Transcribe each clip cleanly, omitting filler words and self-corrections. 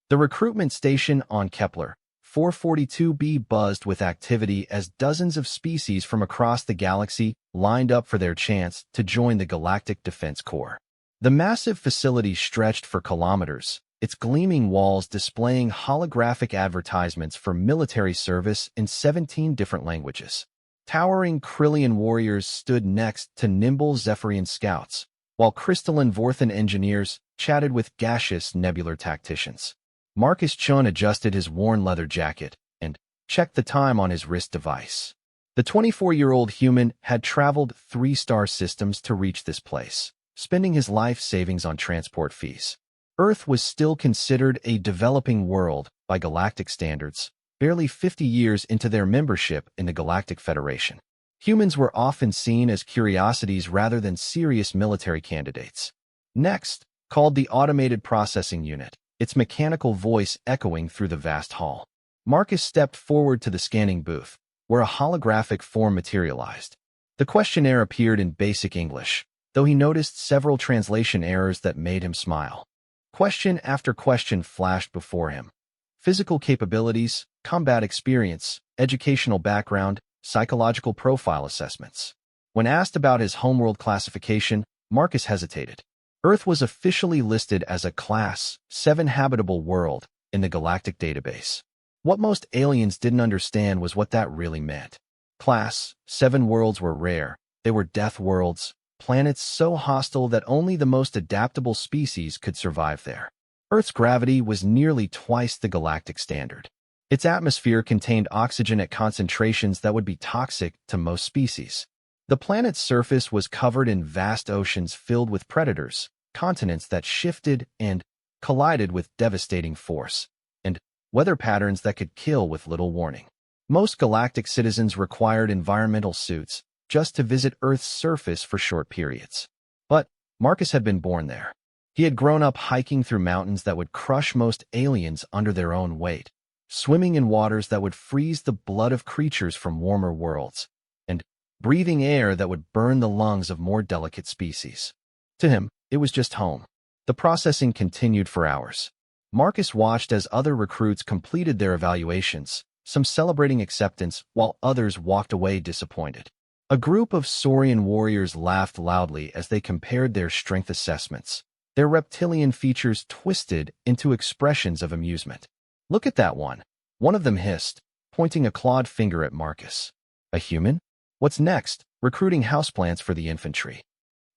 The recruitment station on Kepler 442b buzzed with activity as dozens of species from across the galaxy lined up for their chance to join the Galactic Defense Corps. The massive facility stretched for kilometers, its gleaming walls displaying holographic advertisements for military service in 17 different languages. Towering Krillian warriors stood next to nimble Zephyrian scouts, while crystalline Vorthan engineers chatted with gaseous nebular tacticians. Marcus Chun adjusted his worn leather jacket and checked the time on his wrist device. The 24-year-old human had traveled 3-star systems to reach this place, spending his life savings on transport fees. Earth was still considered a developing world by galactic standards, barely 50 years into their membership in the Galactic Federation. Humans were often seen as curiosities rather than serious military candidates. Next, called the Automated Processing Unit, its mechanical voice echoing through the vast hall. Marcus stepped forward to the scanning booth, where a holographic form materialized. The questionnaire appeared in basic English, though he noticed several translation errors that made him smile. Question after question flashed before him. Physical capabilities, combat experience, educational background, psychological profile assessments. When asked about his homeworld classification, Marcus hesitated. Earth was officially listed as a Class 7 habitable world in the galactic database. What most aliens didn't understand was what that really meant. Class 7 worlds were rare. They were death worlds, planets so hostile that only the most adaptable species could survive there. Earth's gravity was nearly twice the galactic standard. Its atmosphere contained oxygen at concentrations that would be toxic to most species. The planet's surface was covered in vast oceans filled with predators, continents that shifted and collided with devastating force, and weather patterns that could kill with little warning. Most galactic citizens required environmental suits just to visit Earth's surface for short periods. But Marcus had been born there. He had grown up hiking through mountains that would crush most aliens under their own weight, swimming in waters that would freeze the blood of creatures from warmer worlds, and breathing air that would burn the lungs of more delicate species. To him, it was just home. The processing continued for hours. Marcus watched as other recruits completed their evaluations, some celebrating acceptance while others walked away disappointed. A group of Saurian warriors laughed loudly as they compared their strength assessments, their reptilian features twisted into expressions of amusement. "Look at that one," one of them hissed, pointing a clawed finger at Marcus. "A human? What's next?" "Recruiting houseplants for the infantry."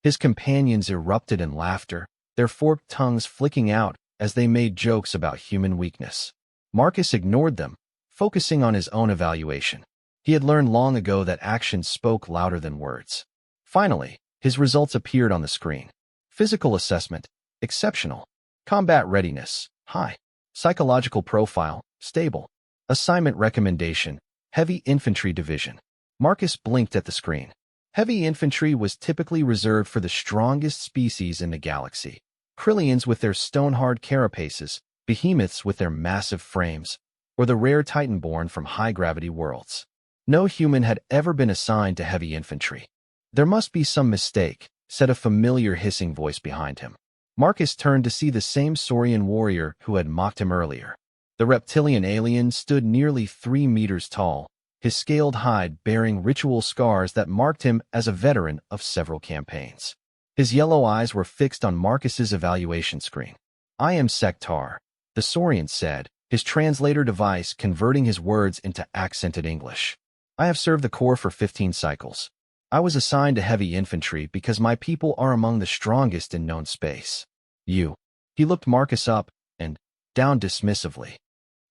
His companions erupted in laughter, their forked tongues flicking out as they made jokes about human weakness. Marcus ignored them, focusing on his own evaluation. He had learned long ago that actions spoke louder than words. Finally, his results appeared on the screen. Physical assessment, exceptional. Combat readiness, high. Psychological profile, stable. Assignment recommendation, heavy infantry division. Marcus blinked at the screen. Heavy infantry was typically reserved for the strongest species in the galaxy. Krillians with their stone-hard carapaces, behemoths with their massive frames, or the rare Titan-born from high-gravity worlds. No human had ever been assigned to heavy infantry. "There must be some mistake," said a familiar hissing voice behind him. Marcus turned to see the same Saurian warrior who had mocked him earlier. The reptilian alien stood nearly 3 meters tall, his scaled hide bearing ritual scars that marked him as a veteran of several campaigns. His yellow eyes were fixed on Marcus's evaluation screen. "I am Sektar," the Saurian said, his translator device converting his words into accented English. "I have served the Corps for 15 cycles. I was assigned to heavy infantry because my people are among the strongest in known space. You." He looked Marcus up and down dismissively.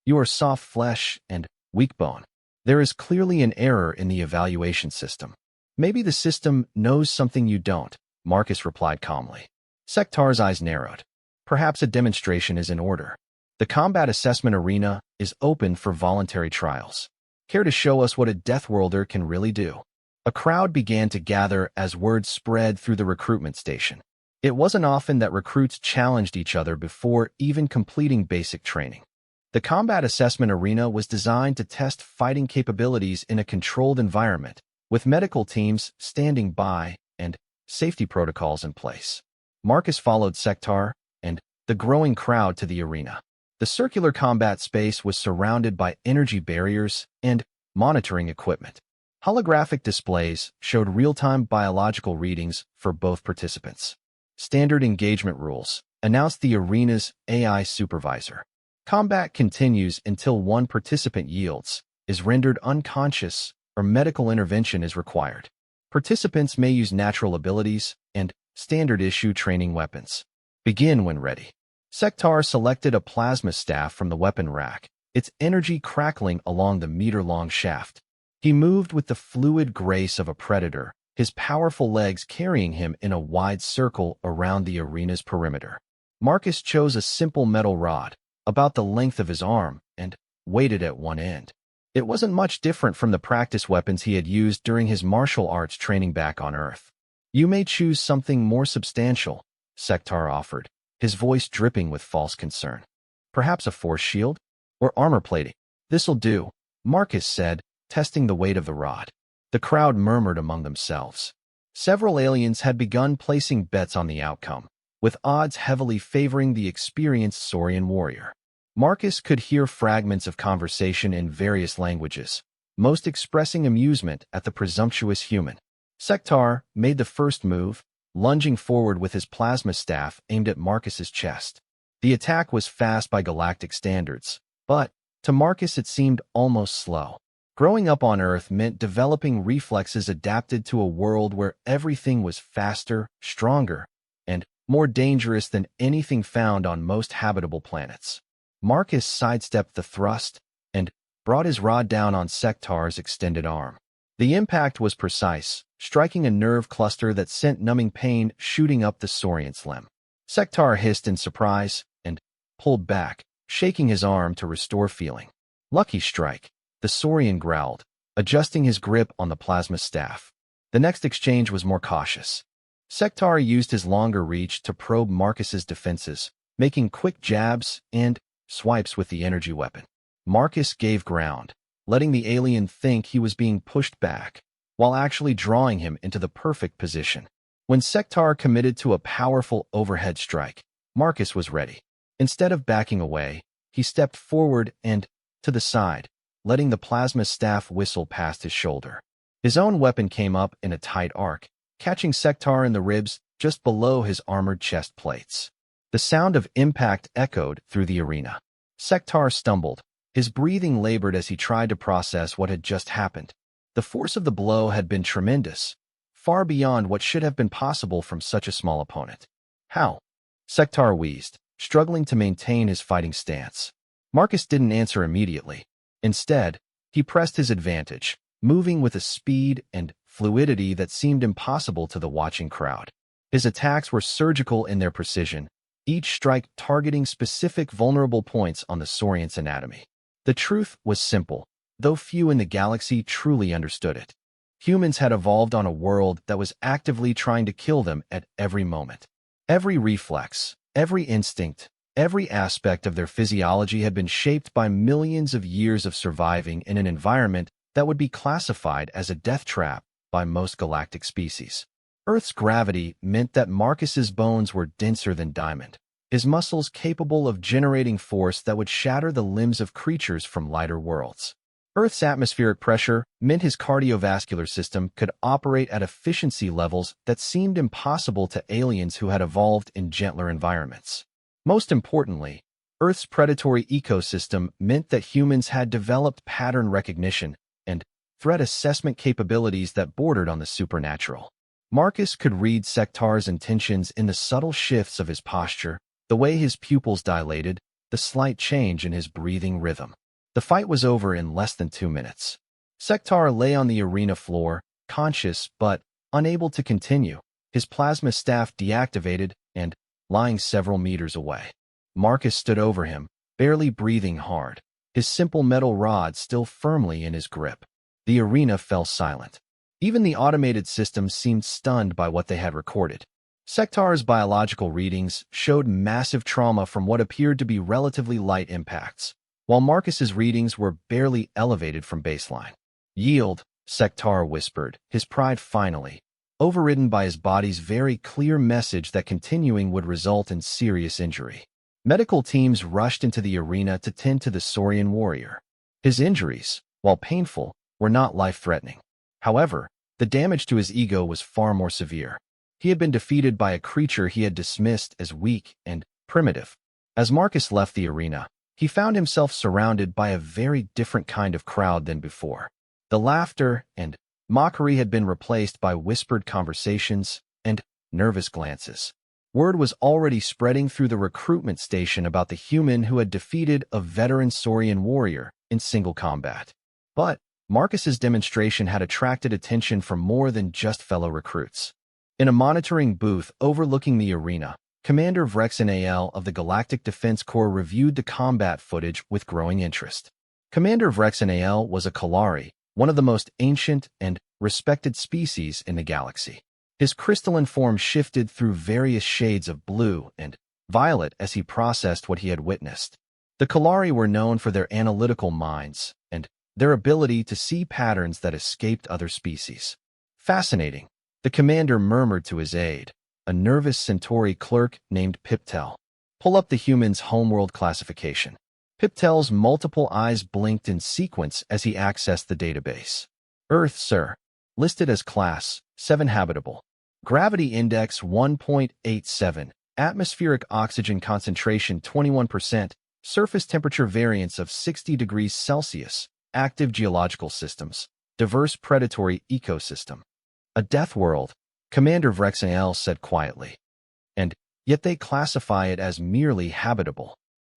"You are soft flesh and weak bone. There is clearly an error in the evaluation system." "Maybe the system knows something you don't," Marcus replied calmly. Sektar's eyes narrowed. "Perhaps a demonstration is in order. The combat assessment arena is open for voluntary trials. Care to show us what a Deathworlder can really do?" A crowd began to gather as word spread through the recruitment station. It wasn't often that recruits challenged each other before even completing basic training. The combat assessment arena was designed to test fighting capabilities in a controlled environment, with medical teams standing by and safety protocols in place. Marcus followed Sektar and the growing crowd to the arena. The circular combat space was surrounded by energy barriers and monitoring equipment. Holographic displays showed real-time biological readings for both participants. Standard engagement rules announced the arena's AI supervisor. Combat continues until one participant yields, is rendered unconscious, or medical intervention is required. Participants may use natural abilities and standard-issue training weapons. Begin when ready. Sektar selected a plasma staff from the weapon rack, its energy crackling along the meter-long shaft. He moved with the fluid grace of a predator, his powerful legs carrying him in a wide circle around the arena's perimeter. Marcus chose a simple metal rod, about the length of his arm, and weighted at one end. It wasn't much different from the practice weapons he had used during his martial arts training back on Earth. "You may choose something more substantial," Sektar offered, his voice dripping with false concern. "Perhaps a force shield? Or armor plating?" "This'll do," Marcus said, testing the weight of the rod. The crowd murmured among themselves. Several aliens had begun placing bets on the outcome, with odds heavily favoring the experienced Saurian warrior. Marcus could hear fragments of conversation in various languages, most expressing amusement at the presumptuous human. Sektar made the first move, lunging forward with his plasma staff aimed at Marcus's chest. The attack was fast by galactic standards, but to Marcus it seemed almost slow. Growing up on Earth meant developing reflexes adapted to a world where everything was faster, stronger, and more dangerous than anything found on most habitable planets. Marcus sidestepped the thrust and brought his rod down on Sektar's extended arm. The impact was precise, striking a nerve cluster that sent numbing pain shooting up the Saurian's limb. Sektar hissed in surprise and pulled back, shaking his arm to restore feeling. "Lucky strike," the Saurian growled, adjusting his grip on the plasma staff. The next exchange was more cautious. Sektar used his longer reach to probe Marcus's defenses, making quick jabs and swipes with the energy weapon. Marcus gave ground, letting the alien think he was being pushed back, while actually drawing him into the perfect position. When Sektar committed to a powerful overhead strike, Marcus was ready. Instead of backing away, he stepped forward and to the side, letting the plasma staff whistle past his shoulder. His own weapon came up in a tight arc, catching Sektar in the ribs just below his armored chest plates. The sound of impact echoed through the arena. Sektar stumbled, his breathing labored as he tried to process what had just happened. The force of the blow had been tremendous, far beyond what should have been possible from such a small opponent. "How?" Sektar wheezed, struggling to maintain his fighting stance. Marcus didn't answer immediately. Instead, he pressed his advantage, moving with a speed and fluidity that seemed impossible to the watching crowd. His attacks were surgical in their precision, each strike targeting specific vulnerable points on the Saurian's anatomy. The truth was simple, though few in the galaxy truly understood it. Humans had evolved on a world that was actively trying to kill them at every moment. Every reflex, every instinct, every aspect of their physiology had been shaped by millions of years of surviving in an environment that would be classified as a death trap by most galactic species. Earth's gravity meant that Marcus's bones were denser than diamond, his muscles capable of generating force that would shatter the limbs of creatures from lighter worlds. Earth's atmospheric pressure meant his cardiovascular system could operate at efficiency levels that seemed impossible to aliens who had evolved in gentler environments. Most importantly, Earth's predatory ecosystem meant that humans had developed pattern recognition and threat assessment capabilities that bordered on the supernatural. Marcus could read Sektar's intentions in the subtle shifts of his posture, the way his pupils dilated, the slight change in his breathing rhythm. The fight was over in less than 2 minutes. Sektar lay on the arena floor, conscious but unable to continue, his plasma staff deactivated and lying several meters away. Marcus stood over him, barely breathing hard, his simple metal rod still firmly in his grip. The arena fell silent. Even the automated systems seemed stunned by what they had recorded. Sektar's biological readings showed massive trauma from what appeared to be relatively light impacts, while Marcus's readings were barely elevated from baseline. "Yield," Sektar whispered, his pride finally, overridden by his body's very clear message that continuing would result in serious injury. Medical teams rushed into the arena to tend to the Saurian warrior. His injuries, while painful, were not life-threatening. However, the damage to his ego was far more severe. He had been defeated by a creature he had dismissed as weak and primitive. As Marcus left the arena, he found himself surrounded by a very different kind of crowd than before. The laughter and mockery had been replaced by whispered conversations and nervous glances. Word was already spreading through the recruitment station about the human who had defeated a veteran Saurian warrior in single combat. But Marcus's demonstration had attracted attention from more than just fellow recruits. In a monitoring booth overlooking the arena, Commander Vrexen Al of the Galactic Defense Corps reviewed the combat footage with growing interest. Commander Vrexen Al was a Kalari, one of the most ancient and respected species in the galaxy. His crystalline form shifted through various shades of blue and violet as he processed what he had witnessed. The Kalari were known for their analytical minds and their ability to see patterns that escaped other species. Fascinating, the commander murmured to his aide, a nervous Centauri clerk named Piptel. Pull up the human's homeworld classification. Piptel's multiple eyes blinked in sequence as he accessed the database. Earth, sir. Listed as Class 7 habitable. Gravity Index 1.87. Atmospheric oxygen concentration 21%. Surface temperature variance of 60 degrees Celsius. Active geological systems. Diverse predatory ecosystem. A death world, Commander Vrexen Al said quietly. And yet they classify it as merely habitable.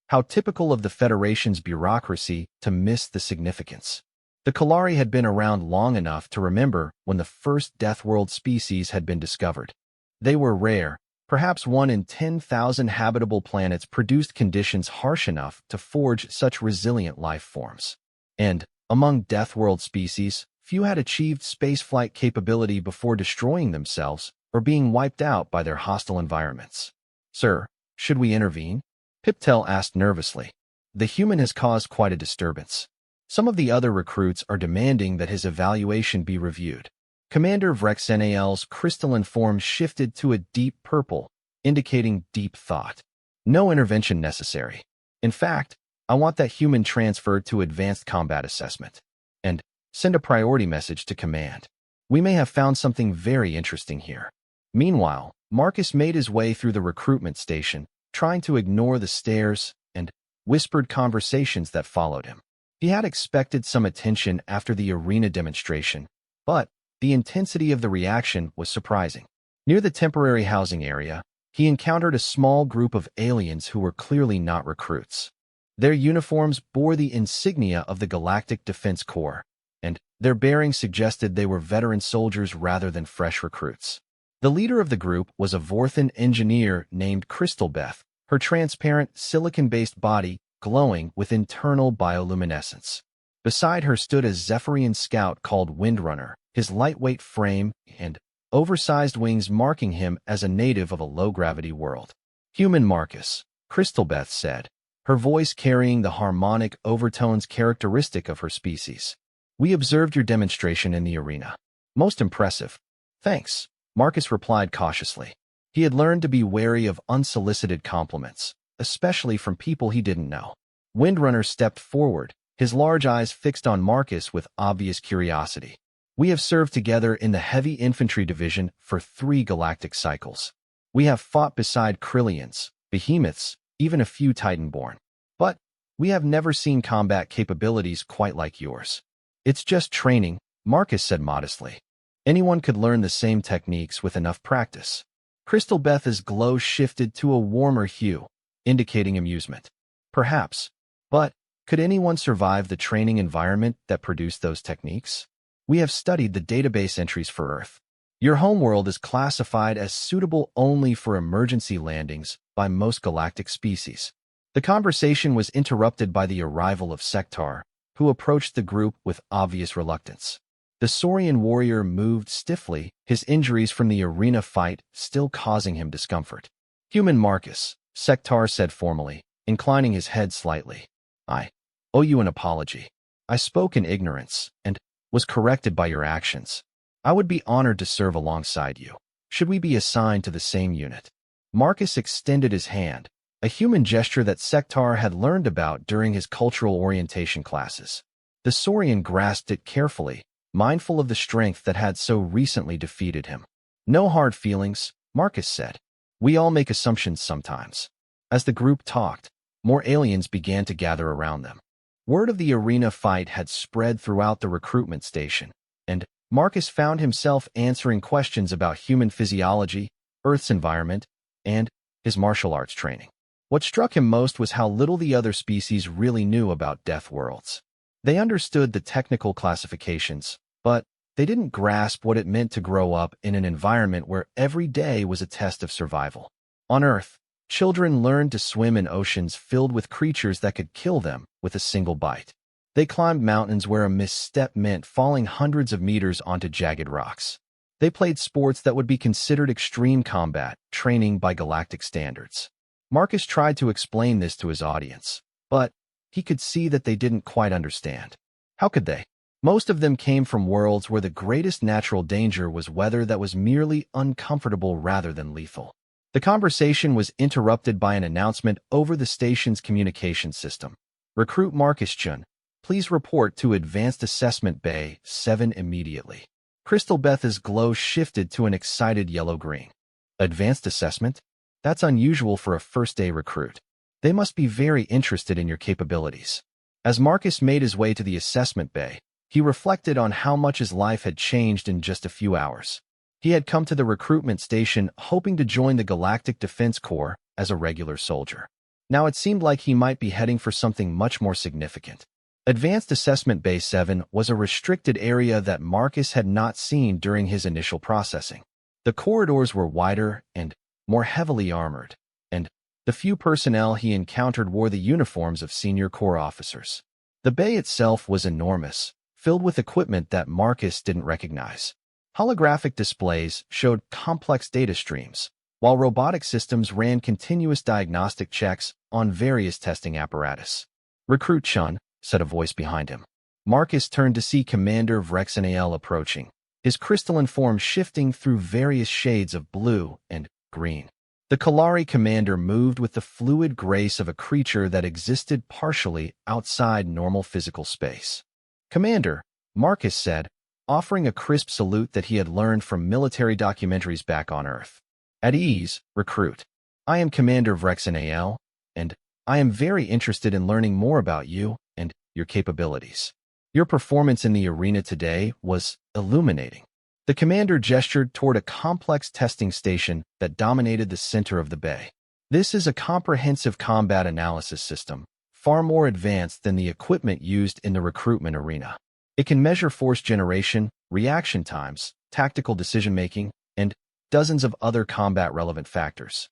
How typical of the Federation's bureaucracy to miss the significance. The Kalari had been around long enough to remember when the first Deathworld species had been discovered. They were rare, perhaps 1 in 10,000 habitable planets produced conditions harsh enough to forge such resilient life forms. And, among Deathworld species, few had achieved spaceflight capability before destroying themselves or being wiped out by their hostile environments. Sir, should we intervene? Piptel asked nervously. The human has caused quite a disturbance. Some of the other recruits are demanding that his evaluation be reviewed. Commander Vrexen Al's crystalline form shifted to a deep purple, indicating deep thought. No intervention necessary. In fact, I want that human transferred to advanced combat assessment. And send a priority message to command. We may have found something very interesting here. Meanwhile, Marcus made his way through the recruitment station, trying to ignore the stares and whispered conversations that followed him. He had expected some attention after the arena demonstration, but the intensity of the reaction was surprising. Near the temporary housing area, he encountered a small group of aliens who were clearly not recruits. Their uniforms bore the insignia of the Galactic Defense Corps, and their bearing suggested they were veteran soldiers rather than fresh recruits. The leader of the group was a Vorthan engineer named Crystalbeth, her transparent, silicon-based body glowing with internal bioluminescence. Beside her stood a Zephyrian scout called Windrunner, his lightweight frame and oversized wings marking him as a native of a low-gravity world. Human Marcus, Crystalbeth said, her voice carrying the harmonic overtones characteristic of her species. We observed your demonstration in the arena. Most impressive. Thanks, Marcus replied cautiously. He had learned to be wary of unsolicited compliments, especially from people he didn't know. Windrunner stepped forward, his large eyes fixed on Marcus with obvious curiosity. We have served together in the Heavy Infantry Division for 3 galactic cycles. We have fought beside Krillians, behemoths, even a few Titanborn. But we have never seen combat capabilities quite like yours. It's just training, Marcus said modestly. Anyone could learn the same techniques with enough practice. Crystalbeth's glow shifted to a warmer hue, indicating amusement. Perhaps. But could anyone survive the training environment that produced those techniques? We have studied the database entries for Earth. Your homeworld is classified as suitable only for emergency landings by most galactic species. The conversation was interrupted by the arrival of Sektar, who approached the group with obvious reluctance. The Saurian warrior moved stiffly, his injuries from the arena fight still causing him discomfort. Human Marcus, Sektar said formally, inclining his head slightly. I owe you an apology. I spoke in ignorance and was corrected by your actions. I would be honored to serve alongside you. Should we be assigned to the same unit? Marcus extended his hand, a human gesture that Sektar had learned about during his cultural orientation classes. The Saurian grasped it carefully, mindful of the strength that had so recently defeated him. "No hard feelings," Marcus said. "We all make assumptions sometimes." As the group talked, more aliens began to gather around them. Word of the arena fight had spread throughout the recruitment station, and Marcus found himself answering questions about human physiology, Earth's environment, and his martial arts training. What struck him most was how little the other species really knew about death worlds. They understood the technical classifications, but they didn't grasp what it meant to grow up in an environment where every day was a test of survival. On Earth, children learned to swim in oceans filled with creatures that could kill them with a single bite. They climbed mountains where a misstep meant falling hundreds of meters onto jagged rocks. They played sports that would be considered extreme combat training by galactic standards. Marcus tried to explain this to his audience, but he could see that they didn't quite understand. How could they? Most of them came from worlds where the greatest natural danger was weather that was merely uncomfortable rather than lethal. The conversation was interrupted by an announcement over the station's communication system. "Recruit Marcus Chun, please report to Advanced Assessment Bay 7 immediately." Crystal Beth's glow shifted to an excited yellow-green. "Advanced Assessment? That's unusual for a first-day recruit. They must be very interested in your capabilities." As Marcus made his way to the assessment bay, he reflected on how much his life had changed in just a few hours. He had come to the recruitment station hoping to join the Galactic Defense Corps as a regular soldier. Now it seemed like he might be heading for something much more significant. Advanced Assessment Bay 7 was a restricted area that Marcus had not seen during his initial processing. The corridors were wider and more heavily armored, and the few personnel he encountered wore the uniforms of senior Corps officers. The bay itself was enormous, filled with equipment that Marcus didn't recognize. Holographic displays showed complex data streams, while robotic systems ran continuous diagnostic checks on various testing apparatus. "Recruit Chun," said a voice behind him. Marcus turned to see Commander Vrexanael approaching, his crystalline form shifting through various shades of blue and green. The Kalari commander moved with the fluid grace of a creature that existed partially outside normal physical space. "Commander," Marcus said, offering a crisp salute that he had learned from military documentaries back on Earth. "At ease, recruit. I am Commander Vrexanael, and I am very interested in learning more about you and your capabilities. Your performance in the arena today was illuminating." The commander gestured toward a complex testing station that dominated the center of the bay. "This is a comprehensive combat analysis system, far more advanced than the equipment used in the recruitment arena. It can measure force generation, reaction times, tactical decision-making, and dozens of other combat-relevant factors."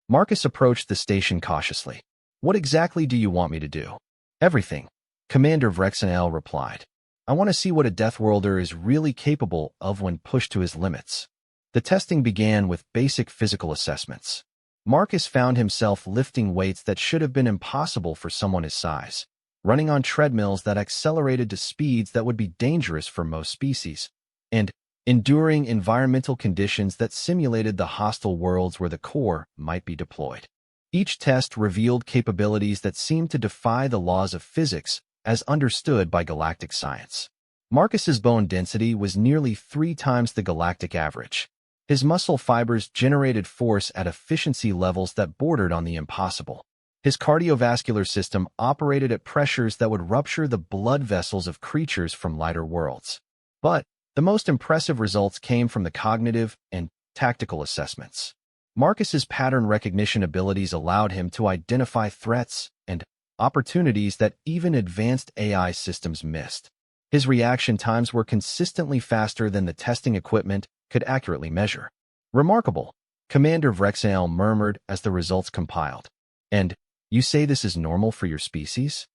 Marcus approached the station cautiously. "What exactly do you want me to do?" "Everything," Commander Vrexanael replied. "I want to see what a Deathworlder is really capable of when pushed to his limits." The testing began with basic physical assessments. Marcus found himself lifting weights that should have been impossible for someone his size, running on treadmills that accelerated to speeds that would be dangerous for most species, and enduring environmental conditions that simulated the hostile worlds where the Corps might be deployed. Each test revealed capabilities that seemed to defy the laws of physics as understood by galactic science. Marcus's bone density was nearly 3 times the galactic average. His muscle fibers generated force at efficiency levels that bordered on the impossible. His cardiovascular system operated at pressures that would rupture the blood vessels of creatures from lighter worlds. But the most impressive results came from the cognitive and tactical assessments. Marcus's pattern recognition abilities allowed him to identify threats and opportunities that even advanced AI systems missed. His reaction times were consistently faster than the testing equipment could accurately measure. "Remarkable," Commander Vrexanael murmured as the results compiled. "And you say this is normal for your species?"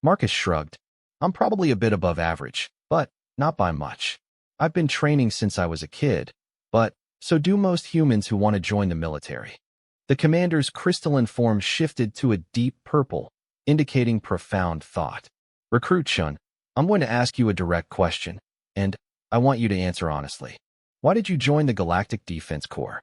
Marcus shrugged. "I'm probably a bit above average, but not by much. I've been training since I was a kid, but so do most humans who want to join the military." The commander's crystalline form shifted to a deep purple, indicating profound thought. "Recruit Chun, I'm going to ask you a direct question, and I want you to answer honestly. Why did you join the Galactic Defense Corps?"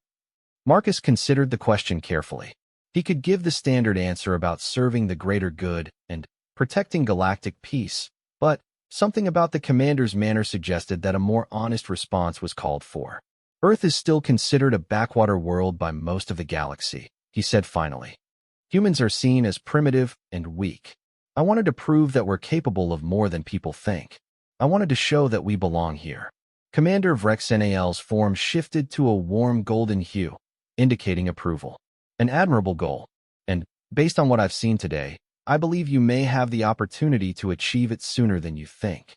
Marcus considered the question carefully. He could give the standard answer about serving the greater good and protecting galactic peace, but something about the commander's manner suggested that a more honest response was called for. Earth is still considered a backwater world by most of the galaxy, he said finally. Humans are seen as primitive and weak. I wanted to prove that we're capable of more than people think. I wanted to show that we belong here. Commander Vrexnal's form shifted to a warm golden hue, indicating approval. An admirable goal, and based on what I've seen today, I believe you may have the opportunity to achieve it sooner than you think.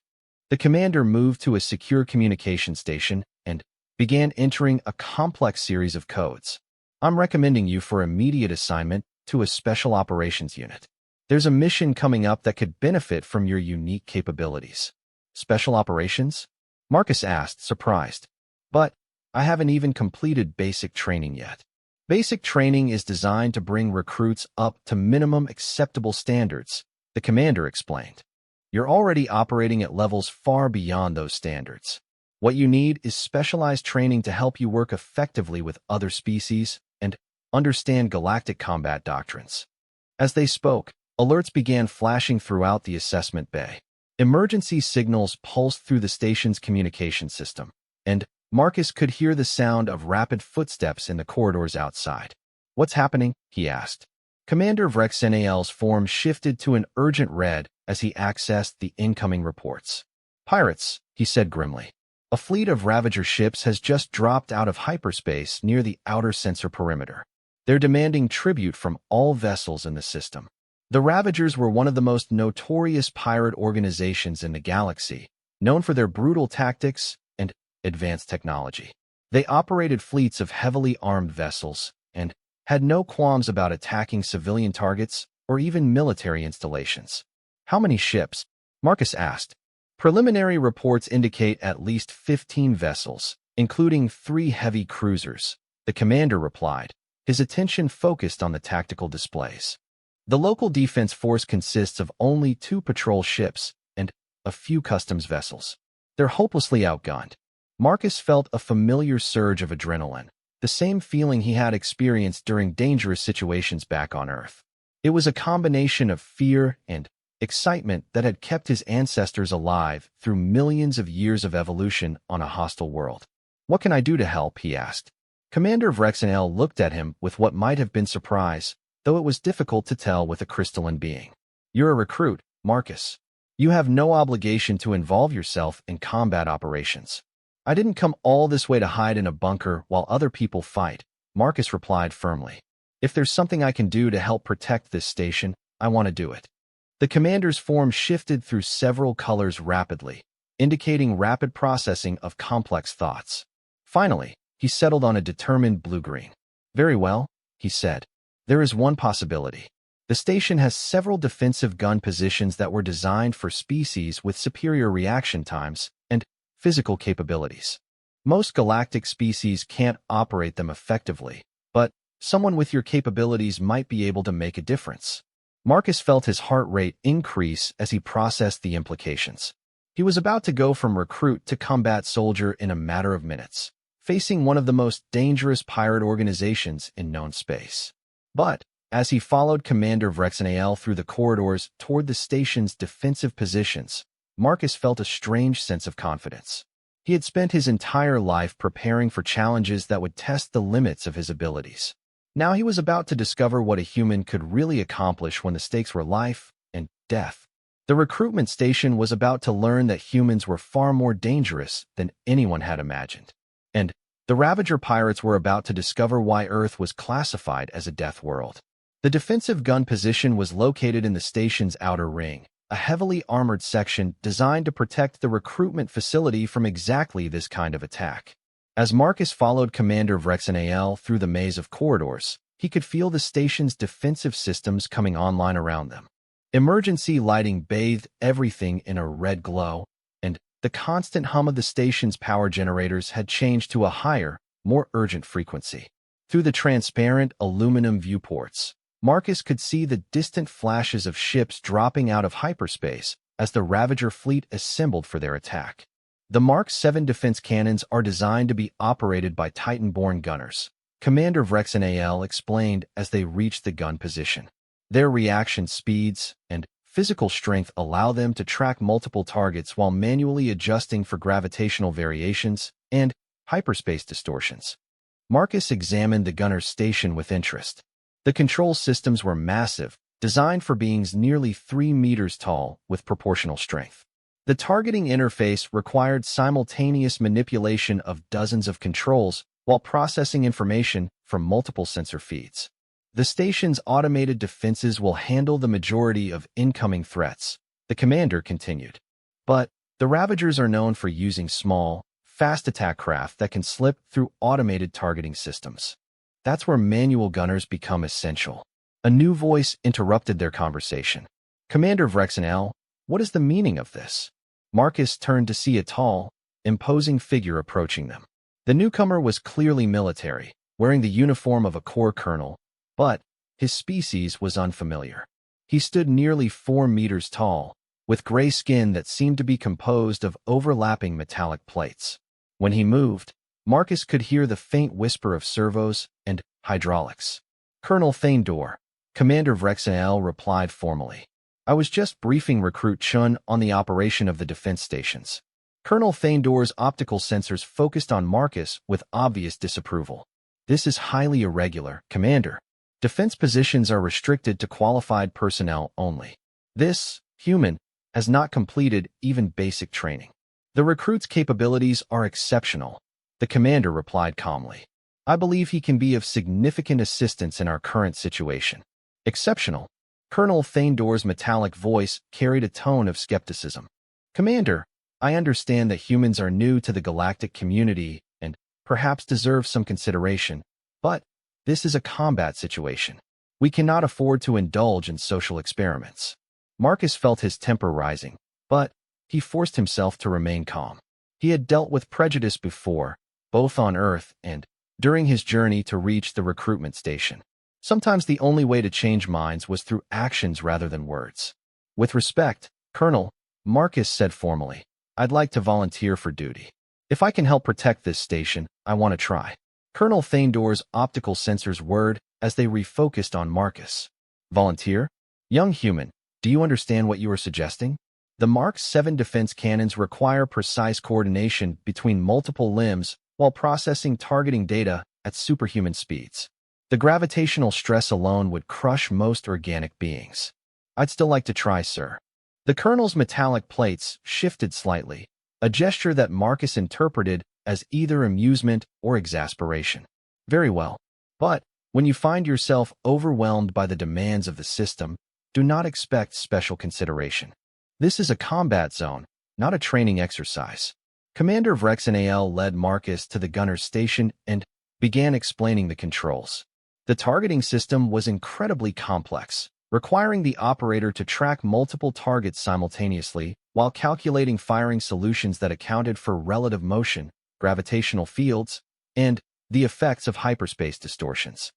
The commander moved to a secure communication station and began entering a complex series of codes. I'm recommending you for immediate assignment to a special operations unit. There's a mission coming up that could benefit from your unique capabilities. Special operations? Marcus asked, surprised. But I haven't even completed basic training yet. Basic training is designed to bring recruits up to minimum acceptable standards, the commander explained. You're already operating at levels far beyond those standards. What you need is specialized training to help you work effectively with other species and understand galactic combat doctrines. As they spoke, alerts began flashing throughout the assessment bay. Emergency signals pulsed through the station's communication system, and Marcus could hear the sound of rapid footsteps in the corridors outside. What's happening? He asked. Commander Vrexnal's form shifted to an urgent red as he accessed the incoming reports. Pirates, he said grimly. A fleet of Ravager ships has just dropped out of hyperspace near the outer sensor perimeter. They're demanding tribute from all vessels in the system. The Ravagers were one of the most notorious pirate organizations in the galaxy, known for their brutal tactics and advanced technology. They operated fleets of heavily armed vessels and had no qualms about attacking civilian targets or even military installations. How many ships? Marcus asked. Preliminary reports indicate at least 15 vessels, including 3 heavy cruisers, the commander replied, his attention focused on the tactical displays. The local defense force consists of only 2 patrol ships and a few customs vessels. They're hopelessly outgunned. Marcus felt a familiar surge of adrenaline, the same feeling he had experienced during dangerous situations back on Earth. It was a combination of fear and excitement that had kept his ancestors alive through millions of years of evolution on a hostile world. What can I do to help? He asked. Commander Vrexnal looked at him with what might have been surprise, though it was difficult to tell with a crystalline being. You're a recruit, Marcus. You have no obligation to involve yourself in combat operations. I didn't come all this way to hide in a bunker while other people fight, Marcus replied firmly. If there's something I can do to help protect this station, I want to do it. The commander's form shifted through several colors rapidly, indicating rapid processing of complex thoughts. Finally, he settled on a determined blue-green. Very well, he said. There is one possibility. The station has several defensive gun positions that were designed for species with superior reaction times and physical capabilities. Most galactic species can't operate them effectively, but someone with your capabilities might be able to make a difference. Marcus felt his heart rate increase as he processed the implications. He was about to go from recruit to combat soldier in a matter of minutes, facing one of the most dangerous pirate organizations in known space. But as he followed Commander Vrexnal through the corridors toward the station's defensive positions, Marcus felt a strange sense of confidence. He had spent his entire life preparing for challenges that would test the limits of his abilities. Now he was about to discover what a human could really accomplish when the stakes were life and death. The recruitment station was about to learn that humans were far more dangerous than anyone had imagined. And the Ravager pirates were about to discover why Earth was classified as a death world. The defensive gun position was located in the station's outer ring, a heavily armored section designed to protect the recruitment facility from exactly this kind of attack. As Marcus followed Commander Vrexnal through the maze of corridors, he could feel the station's defensive systems coming online around them. Emergency lighting bathed everything in a red glow, and the constant hum of the station's power generators had changed to a higher, more urgent frequency. Through the transparent aluminum viewports, Marcus could see the distant flashes of ships dropping out of hyperspace as the Ravager fleet assembled for their attack. The Mark 7 defense cannons are designed to be operated by Titan-born gunners, Commander Vrexanal explained as they reached the gun position. Their reaction speeds and physical strength allow them to track multiple targets while manually adjusting for gravitational variations and hyperspace distortions. Marcus examined the gunner's station with interest. The control systems were massive, designed for beings nearly 3 meters tall with proportional strength. The targeting interface required simultaneous manipulation of dozens of controls while processing information from multiple sensor feeds. The station's automated defenses will handle the majority of incoming threats, the commander continued. But the Ravagers are known for using small, fast attack craft that can slip through automated targeting systems. That's where manual gunners become essential. A new voice interrupted their conversation. Commander Vrexanal, what is the meaning of this? Marcus turned to see a tall, imposing figure approaching them. The newcomer was clearly military, wearing the uniform of a corps colonel, but his species was unfamiliar. He stood nearly 4 meters tall, with gray skin that seemed to be composed of overlapping metallic plates. When he moved, Marcus could hear the faint whisper of servos and hydraulics. Colonel Thandor, Commander Vrexanal replied formally. I was just briefing Recruit Chun on the operation of the defense stations. Colonel Thandor's optical sensors focused on Marcus with obvious disapproval. This is highly irregular, Commander. Defense positions are restricted to qualified personnel only. This, human, has not completed even basic training. The recruit's capabilities are exceptional, the commander replied calmly. I believe he can be of significant assistance in our current situation. Exceptional. Colonel Thandor's metallic voice carried a tone of skepticism. Commander, I understand that humans are new to the galactic community and perhaps deserve some consideration, but this is a combat situation. We cannot afford to indulge in social experiments. Marcus felt his temper rising, but he forced himself to remain calm. He had dealt with prejudice before, both on Earth and during his journey to reach the recruitment station. Sometimes the only way to change minds was through actions rather than words. With respect, Colonel, Marcus said formally, I'd like to volunteer for duty. If I can help protect this station, I want to try. Colonel Thandor's optical sensors whirred as they refocused on Marcus. Volunteer? Young human, do you understand what you are suggesting? The Mark 7 defense cannons require precise coordination between multiple limbs while processing targeting data at superhuman speeds. The gravitational stress alone would crush most organic beings. I'd still like to try, sir. The colonel's metallic plates shifted slightly, a gesture that Marcus interpreted as either amusement or exasperation. Very well. But when you find yourself overwhelmed by the demands of the system, do not expect special consideration. This is a combat zone, not a training exercise. Commander Vrexanal led Marcus to the gunner's station and began explaining the controls. The targeting system was incredibly complex, requiring the operator to track multiple targets simultaneously while calculating firing solutions that accounted for relative motion, gravitational fields, and the effects of hyperspace distortions.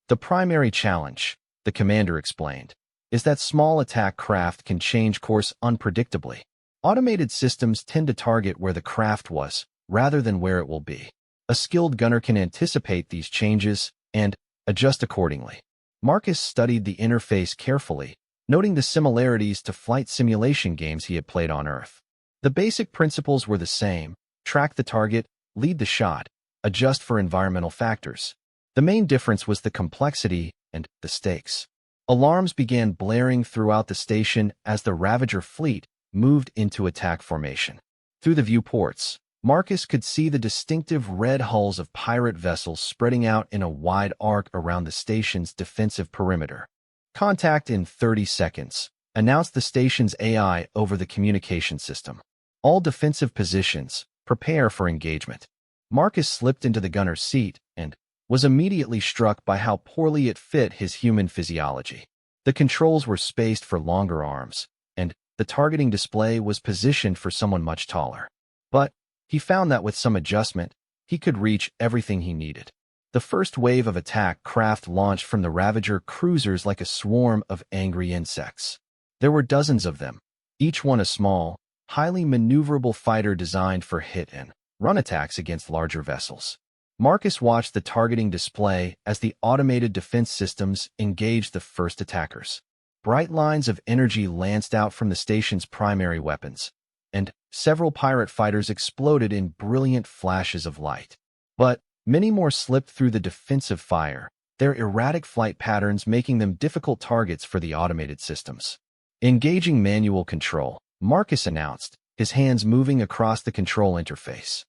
The primary challenge, the commander explained, is that small attack craft can change course unpredictably. Automated systems tend to target where the craft was, rather than where it will be. A skilled gunner can anticipate these changes and adjust accordingly. Marcus studied the interface carefully, noting the similarities to flight simulation games he had played on Earth. The basic principles were the same: track the target, lead the shot, adjust for environmental factors. The main difference was the complexity and the stakes. Alarms began blaring throughout the station as the Ravager fleet moved into attack formation. Through the viewports, Marcus could see the distinctive red hulls of pirate vessels spreading out in a wide arc around the station's defensive perimeter. Contact in 30 seconds, announced the station's AI over the communication system. All defensive positions, prepare for engagement. Marcus slipped into the gunner's seat and was immediately struck by how poorly it fit his human physiology. The controls were spaced for longer arms, and the targeting display was positioned for someone much taller. But he found that with some adjustment, he could reach everything he needed. The first wave of attack craft launched from the Ravager cruisers like a swarm of angry insects. There were dozens of them, each one a small, highly maneuverable fighter designed for hit and run attacks against larger vessels. Marcus watched the targeting display as the automated defense systems engaged the first attackers. Bright lines of energy lanced out from the station's primary weapons, and several pirate fighters exploded in brilliant flashes of light. But many more slipped through the defensive fire, their erratic flight patterns making them difficult targets for the automated systems. Engaging manual control, Marcus announced, his hands moving across the control interface.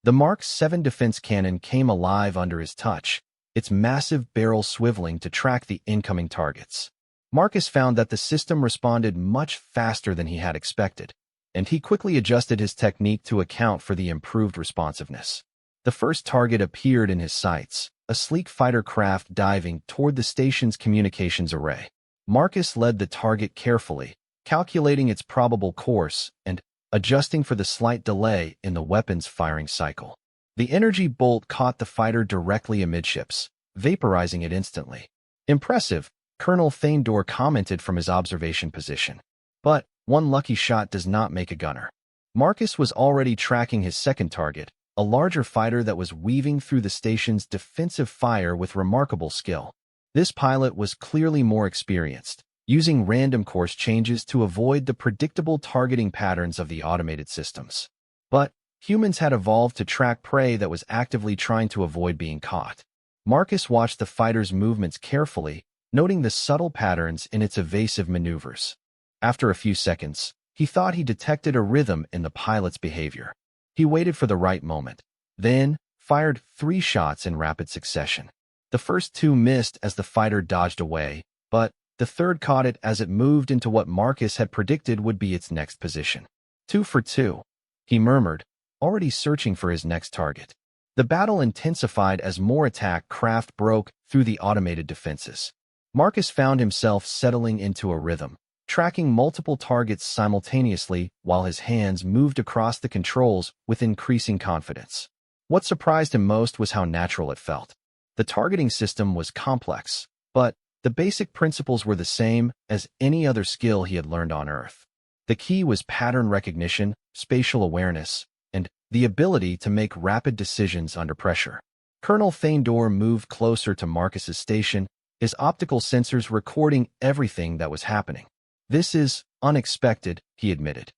The Mark 7 defense cannon came alive under his touch, its massive barrel swiveling to track the incoming targets. Marcus found that the system responded much faster than he had expected, and he quickly adjusted his technique to account for the improved responsiveness. The first target appeared in his sights, a sleek fighter craft diving toward the station's communications array. Marcus led the target carefully, calculating its probable course and adjusting for the slight delay in the weapon's firing cycle. The energy bolt caught the fighter directly amidships, vaporizing it instantly. Impressive, Colonel Thaindor commented from his observation position. But one lucky shot does not make a gunner. Marcus was already tracking his second target, a larger fighter that was weaving through the station's defensive fire with remarkable skill. This pilot was clearly more experienced, using random course changes to avoid the predictable targeting patterns of the automated systems. But humans had evolved to track prey that was actively trying to avoid being caught. Marcus watched the fighter's movements carefully, noting the subtle patterns in its evasive maneuvers. After a few seconds, he thought he detected a rhythm in the pilot's behavior. He waited for the right moment, then fired 3 shots in rapid succession. The first 2 missed as the fighter dodged away, but the third caught it as it moved into what Marcus had predicted would be its next position. 2 for 2, he murmured, already searching for his next target. The battle intensified as more attack craft broke through the automated defenses. Marcus found himself settling into a rhythm, tracking multiple targets simultaneously while his hands moved across the controls with increasing confidence. What surprised him most was how natural it felt. The targeting system was complex, but the basic principles were the same as any other skill he had learned on Earth. The key was pattern recognition, spatial awareness, and the ability to make rapid decisions under pressure. Colonel Thaindor moved closer to Marcus's station, his optical sensors recording everything that was happening. "This is unexpected," he admitted.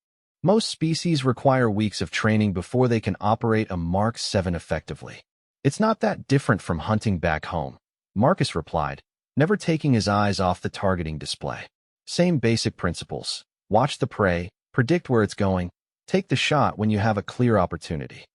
"Most species require weeks of training before they can operate a Mark 7 effectively. It's not that different from hunting back home," Marcus replied, never taking his eyes off the targeting display. "Same basic principles. Watch the prey, predict where it's going, take the shot when you have a clear opportunity."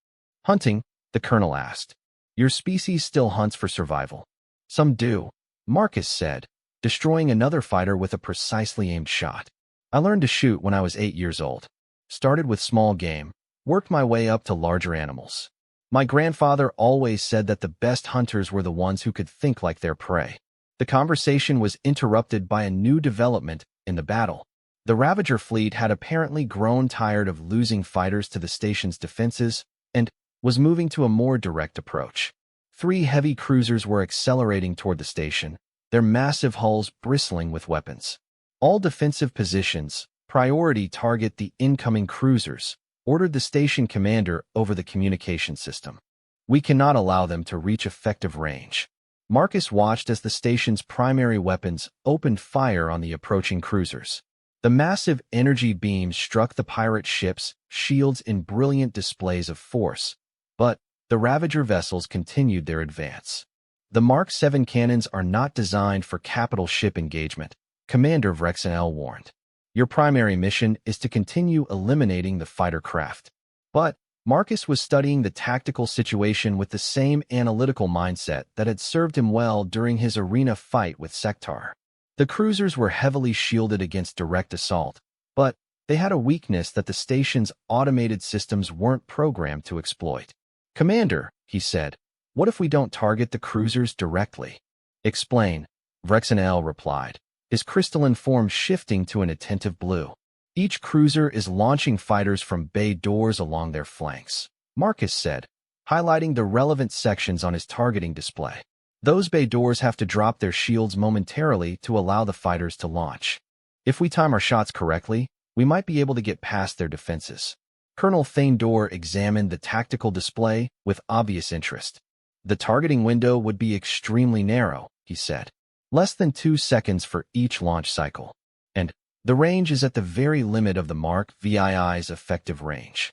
"Hunting?" the colonel asked. "Your species still hunts for survival." "Some do," Marcus said, destroying another fighter with a precisely aimed shot. "I learned to shoot when I was 8 years old. Started with small game, worked my way up to larger animals. My grandfather always said that the best hunters were the ones who could think like their prey." The conversation was interrupted by a new development in the battle. The Ravager fleet had apparently grown tired of losing fighters to the station's defenses and was moving to a more direct approach. 3 heavy cruisers were accelerating toward the station, their massive hulls bristling with weapons. "All defensive positions, priority target the incoming cruisers," ordered the station commander over the communication system. "We cannot allow them to reach effective range." Marcus watched as the station's primary weapons opened fire on the approaching cruisers. The massive energy beams struck the pirate ships' shields in brilliant displays of force, but the Ravager vessels continued their advance. "The Mark 7 cannons are not designed for capital ship engagement," Commander Vrexenel warned. "Your primary mission is to continue eliminating the fighter craft." But Marcus was studying the tactical situation with the same analytical mindset that had served him well during his arena fight with Sektar. The cruisers were heavily shielded against direct assault, but they had a weakness that the station's automated systems weren't programmed to exploit. "Commander," he said, "what if we don't target the cruisers directly?" "Explain," Vrexenel replied, his crystalline form shifting to an attentive blue. "Each cruiser is launching fighters from bay doors along their flanks," Marcus said, highlighting the relevant sections on his targeting display. "Those bay doors have to drop their shields momentarily to allow the fighters to launch. If we time our shots correctly, we might be able to get past their defenses." Colonel Thaindor examined the tactical display with obvious interest. The targeting window would be extremely narrow, he said. Less than 2 seconds for each launch cycle. And the range is at the very limit of the Mark VII's effective range.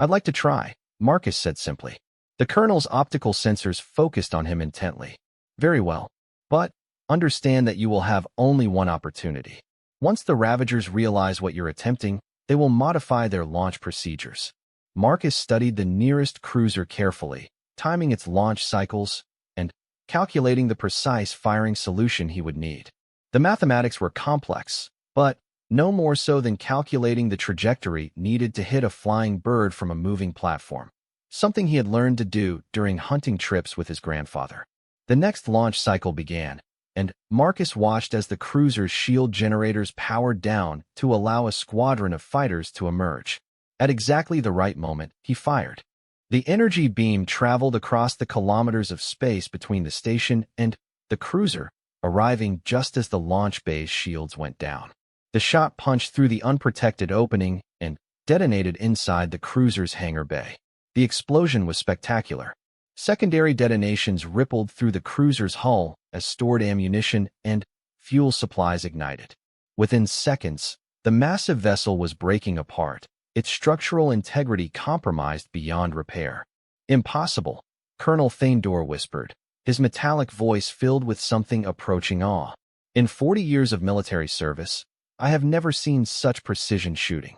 I'd like to try, Marcus said simply. The colonel's optical sensors focused on him intently. Very well. But understand that you will have only one opportunity. Once the Ravagers realize what you're attempting, they will modify their launch procedures. Marcus studied the nearest cruiser carefully, timing its launch cycles and calculating the precise firing solution he would need. The mathematics were complex, but no more so than calculating the trajectory needed to hit a flying bird from a moving platform, something he had learned to do during hunting trips with his grandfather. The next launch cycle began, and Marcus watched as the cruiser's shield generators powered down to allow a squadron of fighters to emerge. At exactly the right moment, he fired. The energy beam traveled across the kilometers of space between the station and the cruiser, arriving just as the launch bay's shields went down. The shot punched through the unprotected opening and detonated inside the cruiser's hangar bay. The explosion was spectacular. Secondary detonations rippled through the cruiser's hull as stored ammunition and fuel supplies ignited. Within seconds, the massive vessel was breaking apart, its structural integrity compromised beyond repair. Impossible, Colonel Thandor whispered, his metallic voice filled with something approaching awe. In 40 years of military service, I have never seen such precision shooting.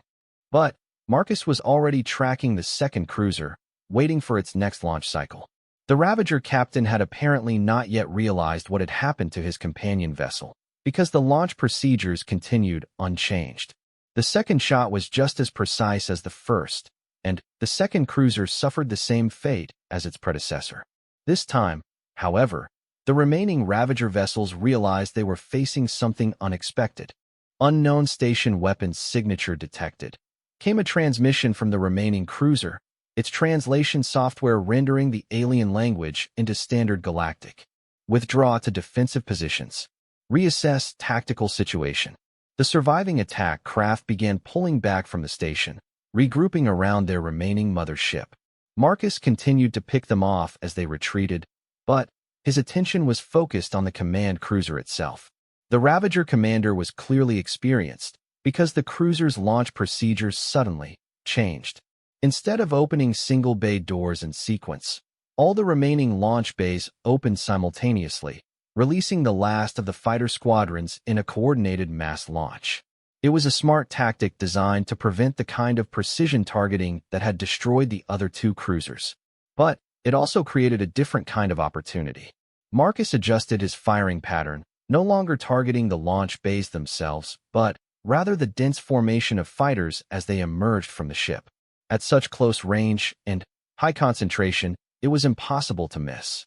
But Marcus was already tracking the second cruiser, waiting for its next launch cycle. The Ravager captain had apparently not yet realized what had happened to his companion vessel, because the launch procedures continued unchanged. The second shot was just as precise as the first, and the second cruiser suffered the same fate as its predecessor. This time, however, the remaining Ravager vessels realized they were facing something unexpected. Unknown station weapons signature detected. Came a transmission from the remaining cruiser, its translation software rendering the alien language into standard galactic. Withdraw to defensive positions. Reassess tactical situation. The surviving attack craft began pulling back from the station, regrouping around their remaining mother ship. Marcus continued to pick them off as they retreated, but his attention was focused on the command cruiser itself. The Ravager commander was clearly experienced, because the cruiser's launch procedures suddenly changed. Instead of opening single bay doors in sequence, all the remaining launch bays opened simultaneously, releasing the last of the fighter squadrons in a coordinated mass launch. It was a smart tactic designed to prevent the kind of precision targeting that had destroyed the other two cruisers. But it also created a different kind of opportunity. Marcus adjusted his firing pattern, no longer targeting the launch bays themselves, but rather the dense formation of fighters as they emerged from the ship. At such close range and high concentration, it was impossible to miss.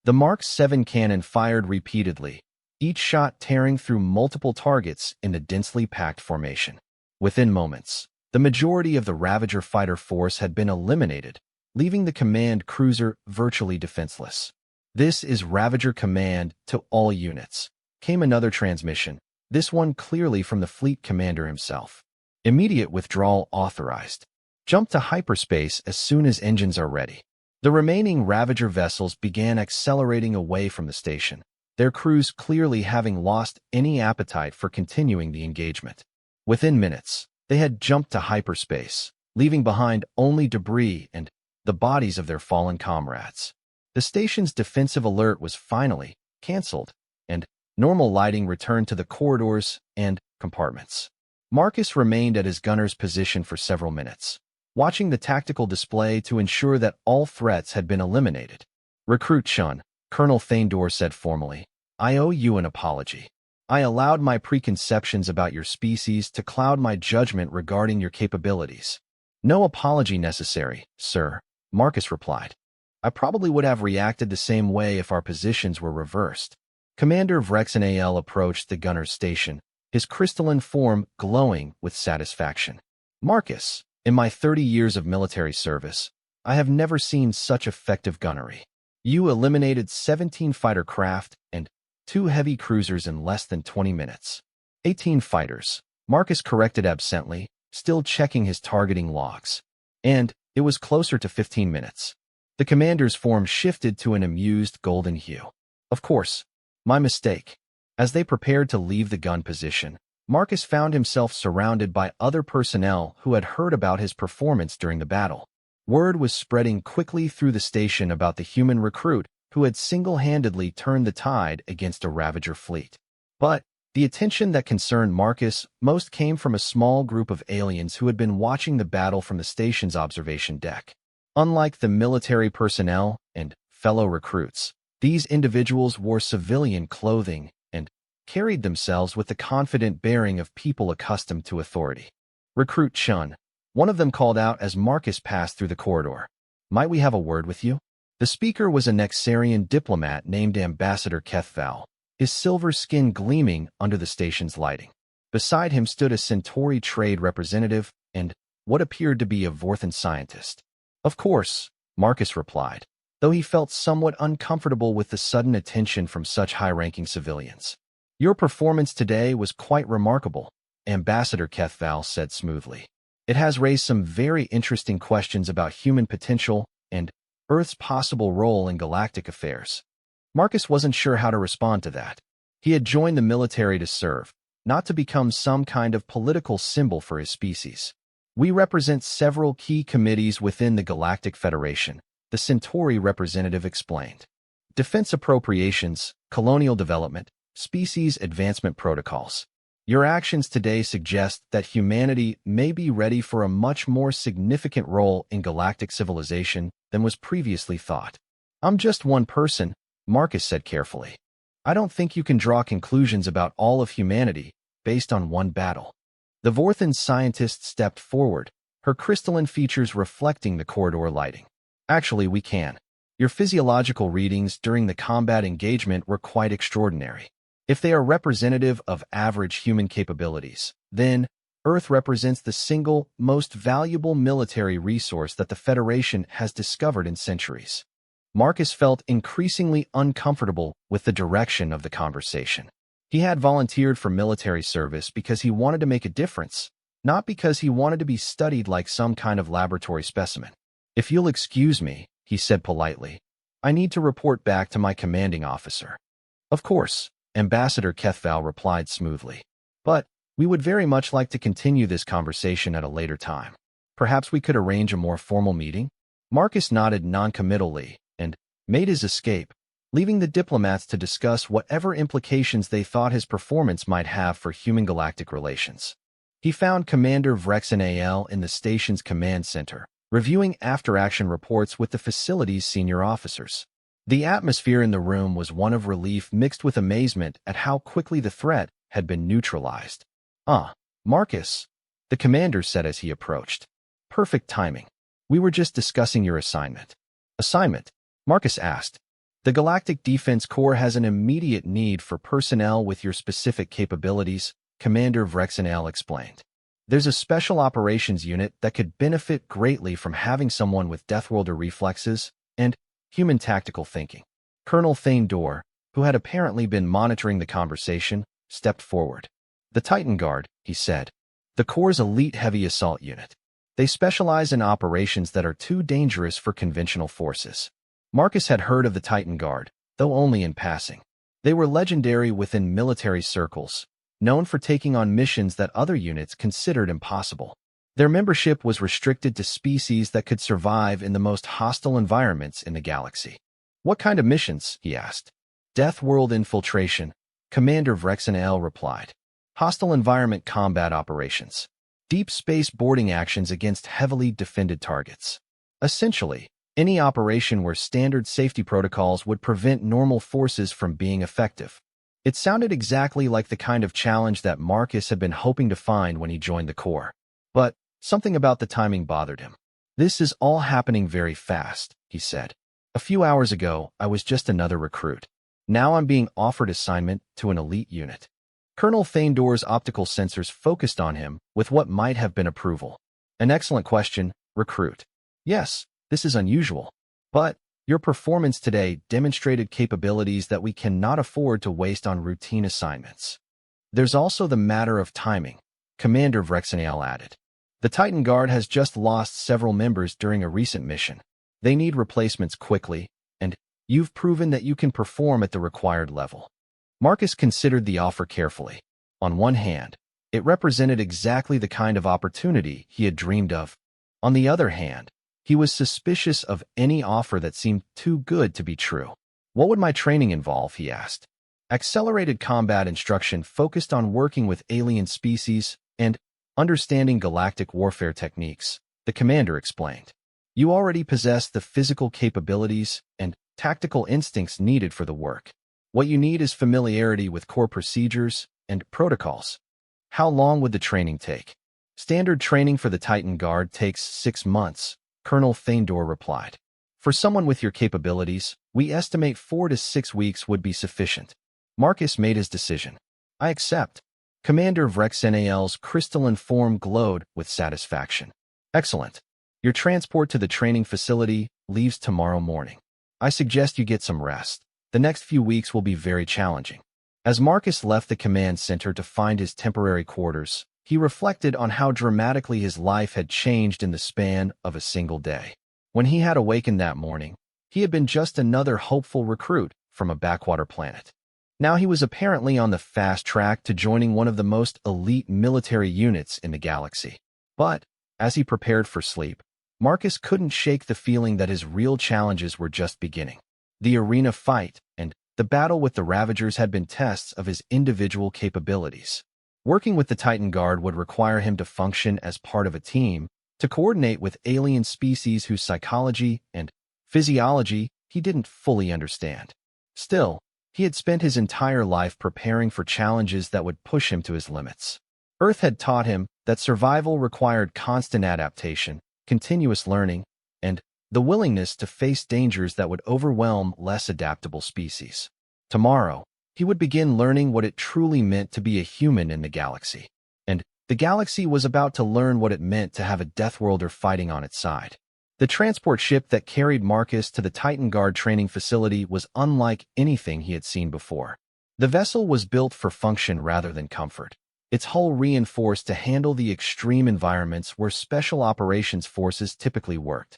The Mark 7 cannon fired repeatedly, each shot tearing through multiple targets in the densely packed formation. Within moments, the majority of the Ravager fighter force had been eliminated, leaving the command cruiser virtually defenseless. "This is Ravager Command to all units," came another transmission, this one clearly from the fleet commander himself. "Immediate withdrawal authorized. Jump to hyperspace as soon as engines are ready." The remaining Ravager vessels began accelerating away from the station, their crews clearly having lost any appetite for continuing the engagement. Within minutes, they had jumped to hyperspace, leaving behind only debris and the bodies of their fallen comrades. The station's defensive alert was finally canceled, and normal lighting returned to the corridors and compartments. Marcus remained at his gunner's position for several minutes, watching the tactical display to ensure that all threats had been eliminated. "Recruit Chun," Colonel Thandor said formally, "I owe you an apology. I allowed my preconceptions about your species to cloud my judgment regarding your capabilities." "No apology necessary, sir," Marcus replied. "I probably would have reacted the same way if our positions were reversed." Commander Vrexanael approached the gunner's station, his crystalline form glowing with satisfaction. "Marcus, in my 30 years of military service, I have never seen such effective gunnery. You eliminated 17 fighter craft and 2 heavy cruisers in less than 20 minutes. 18 fighters," Marcus corrected absently, still checking his targeting logs. "And it was closer to 15 minutes. The commander's form shifted to an amused golden hue. Of course, my mistake. As they prepared to leave the gun position, Marcus found himself surrounded by other personnel who had heard about his performance during the battle. Word was spreading quickly through the station about the human recruit who had single-handedly turned the tide against a Ravager fleet. But the attention that concerned Marcus most came from a small group of aliens who had been watching the battle from the station's observation deck. Unlike the military personnel and fellow recruits, these individuals wore civilian clothing and carried themselves with the confident bearing of people accustomed to authority. Recruit Chun, one of them called out as Marcus passed through the corridor. Might we have a word with you? The speaker was a Nexarian diplomat named Ambassador Kethval, his silver skin gleaming under the station's lighting. Beside him stood a Centauri trade representative and what appeared to be a Vorthan scientist. Of course, Marcus replied, though he felt somewhat uncomfortable with the sudden attention from such high-ranking civilians. Your performance today was quite remarkable, Ambassador Kethval said smoothly. It has raised some very interesting questions about human potential and Earth's possible role in galactic affairs. Marcus wasn't sure how to respond to that. He had joined the military to serve, not to become some kind of political symbol for his species. We represent several key committees within the Galactic Federation, the Centauri representative explained. Defense appropriations, colonial development, species advancement protocols. Your actions today suggest that humanity may be ready for a much more significant role in galactic civilization than was previously thought. I'm just one person, Marcus said carefully. I don't think you can draw conclusions about all of humanity based on one battle. The Vorthan scientist stepped forward, her crystalline features reflecting the corridor lighting. Actually, we can. Your physiological readings during the combat engagement were quite extraordinary. If they are representative of average human capabilities, then Earth represents the single most valuable military resource that the Federation has discovered in centuries. Marcus felt increasingly uncomfortable with the direction of the conversation. He had volunteered for military service because he wanted to make a difference, not because he wanted to be studied like some kind of laboratory specimen. If you'll excuse me, he said politely, I need to report back to my commanding officer. Of course, Ambassador Kethval replied smoothly. But we would very much like to continue this conversation at a later time. Perhaps we could arrange a more formal meeting? Marcus nodded noncommittally and made his escape, leaving the diplomats to discuss whatever implications they thought his performance might have for human-galactic relations. He found Commander Vrexen AL in the station's command center, reviewing after-action reports with the facility's senior officers. The atmosphere in the room was one of relief mixed with amazement at how quickly the threat had been neutralized. Marcus, the commander said as he approached. Perfect timing. We were just discussing your assignment. Assignment? Marcus asked. The Galactic Defense Corps has an immediate need for personnel with your specific capabilities, Commander Vrexen AL explained. There's a special operations unit that could benefit greatly from having someone with Deathworlder reflexes and human tactical thinking. Colonel Thaindor, who had apparently been monitoring the conversation, stepped forward. The Titan Guard, he said. The Corps' elite heavy assault unit. They specialize in operations that are too dangerous for conventional forces. Marcus had heard of the Titan Guard, though only in passing. They were legendary within military circles, known for taking on missions that other units considered impossible. Their membership was restricted to species that could survive in the most hostile environments in the galaxy. What kind of missions? He asked. Death World infiltration, Commander Vrexen AL replied. Hostile environment combat operations. Deep space boarding actions against heavily defended targets. Essentially, any operation where standard safety protocols would prevent normal forces from being effective. It sounded exactly like the kind of challenge that Marcus had been hoping to find when he joined the Corps. But something about the timing bothered him. This is all happening very fast, he said. A few hours ago, I was just another recruit. Now I'm being offered assignment to an elite unit. Colonel Thaindor's optical sensors focused on him with what might have been approval. An excellent question, recruit. Yes, this is unusual. But your performance today demonstrated capabilities that we cannot afford to waste on routine assignments. There's also the matter of timing, Commander Vrexen AL added. The Titan Guard has just lost several members during a recent mission. They need replacements quickly, and you've proven that you can perform at the required level. Marcus considered the offer carefully. On one hand, it represented exactly the kind of opportunity he had dreamed of. On the other hand, he was suspicious of any offer that seemed too good to be true. What would my training involve, he asked. Accelerated combat instruction focused on working with alien species and understanding galactic warfare techniques, the commander explained. You already possess the physical capabilities and tactical instincts needed for the work. What you need is familiarity with core procedures and protocols. How long would the training take? Standard training for the Titan Guard takes 6 months, Colonel Thaindor replied. For someone with your capabilities, we estimate 4 to 6 weeks would be sufficient. Marcus made his decision. I accept. Commander Vrexnal's crystalline form glowed with satisfaction. Excellent. Your transport to the training facility leaves tomorrow morning. I suggest you get some rest. The next few weeks will be very challenging. As Marcus left the command center to find his temporary quarters, he reflected on how dramatically his life had changed in the span of a single day. When he had awakened that morning, he had been just another hopeful recruit from a backwater planet. Now he was apparently on the fast track to joining one of the most elite military units in the galaxy. But, as he prepared for sleep, Marcus couldn't shake the feeling that his real challenges were just beginning. The arena fight and the battle with the Ravagers had been tests of his individual capabilities. Working with the Titan Guard would require him to function as part of a team, to coordinate with alien species whose psychology and physiology he didn't fully understand. Still, he had spent his entire life preparing for challenges that would push him to his limits. Earth had taught him that survival required constant adaptation, continuous learning, and the willingness to face dangers that would overwhelm less adaptable species. Tomorrow, he would begin learning what it truly meant to be a human in the galaxy. And the galaxy was about to learn what it meant to have a Deathworlder fighting on its side. The transport ship that carried Marcus to the Titan Guard training facility was unlike anything he had seen before. The vessel was built for function rather than comfort. Its hull reinforced to handle the extreme environments where special operations forces typically worked.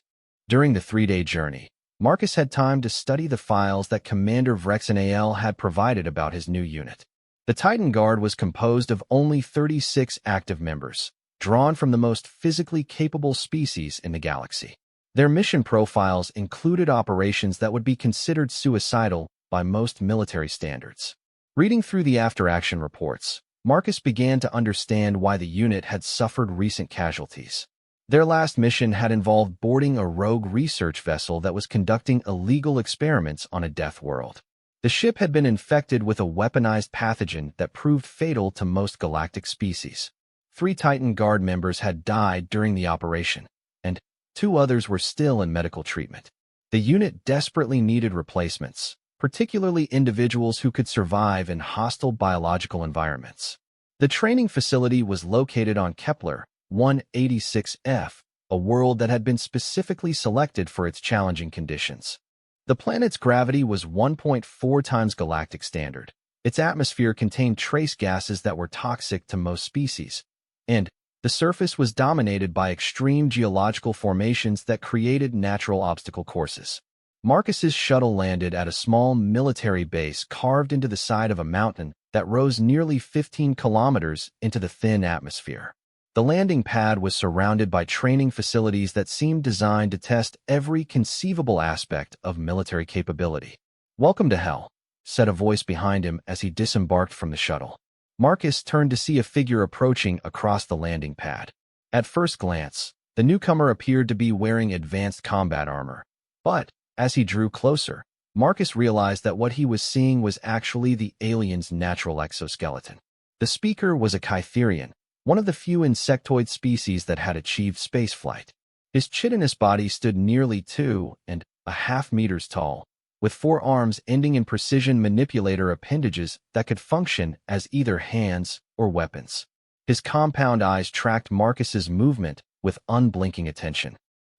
During the 3-day journey, Marcus had time to study the files that Commander Vrexnal had provided about his new unit. The Titan Guard was composed of only 36 active members, drawn from the most physically capable species in the galaxy. Their mission profiles included operations that would be considered suicidal by most military standards. Reading through the after-action reports, Marcus began to understand why the unit had suffered recent casualties. Their last mission had involved boarding a rogue research vessel that was conducting illegal experiments on a death world. The ship had been infected with a weaponized pathogen that proved fatal to most galactic species. 3 Titan Guard members had died during the operation, and 2 others were still in medical treatment. The unit desperately needed replacements, particularly individuals who could survive in hostile biological environments. The training facility was located on Kepler 186f, a world that had been specifically selected for its challenging conditions. The planet's gravity was 1.4 times galactic standard. Its atmosphere contained trace gases that were toxic to most species, and the surface was dominated by extreme geological formations that created natural obstacle courses. Marcus's shuttle landed at a small military base carved into the side of a mountain that rose nearly 15 kilometers into the thin atmosphere. The landing pad was surrounded by training facilities that seemed designed to test every conceivable aspect of military capability. "Welcome to Hell," said a voice behind him as he disembarked from the shuttle. Marcus turned to see a figure approaching across the landing pad. At first glance, the newcomer appeared to be wearing advanced combat armor. But, as he drew closer, Marcus realized that what he was seeing was actually the alien's natural exoskeleton. The speaker was a Kytherian, one of the few insectoid species that had achieved spaceflight. His chitinous body stood nearly 2.5 meters tall, with 4 arms ending in precision manipulator appendages that could function as either hands or weapons. His compound eyes tracked Marcus's movement with unblinking attention.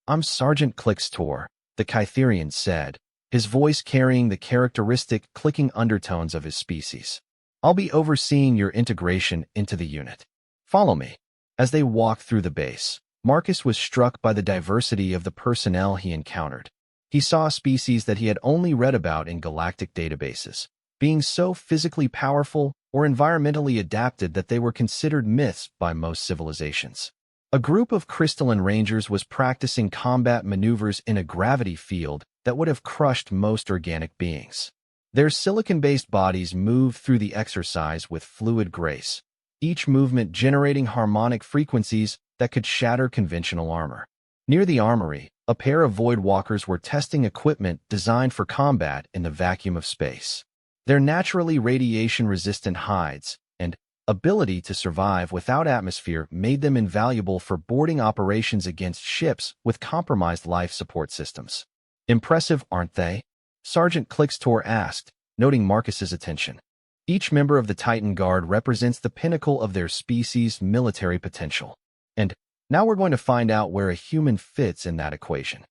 "I'm Sergeant Clixtor," the Kytherian said, his voice carrying the characteristic clicking undertones of his species. "I'll be overseeing your integration into the unit. Follow me." As they walked through the base, Marcus was struck by the diversity of the personnel he encountered. He saw species that he had only read about in galactic databases, being so physically powerful or environmentally adapted that they were considered myths by most civilizations. A group of crystalline rangers was practicing combat maneuvers in a gravity field that would have crushed most organic beings. Their silicon-based bodies moved through the exercise with fluid grace, each movement generating harmonic frequencies that could shatter conventional armor. Near the armory, a pair of void walkers were testing equipment designed for combat in the vacuum of space. Their naturally radiation-resistant hides and ability to survive without atmosphere made them invaluable for boarding operations against ships with compromised life support systems. Impressive, aren't they? Sergeant Clixtor asked, noting Marcus's attention. Each member of the Titan Guard represents the pinnacle of their species' military potential. And now we're going to find out where a human fits in that equation.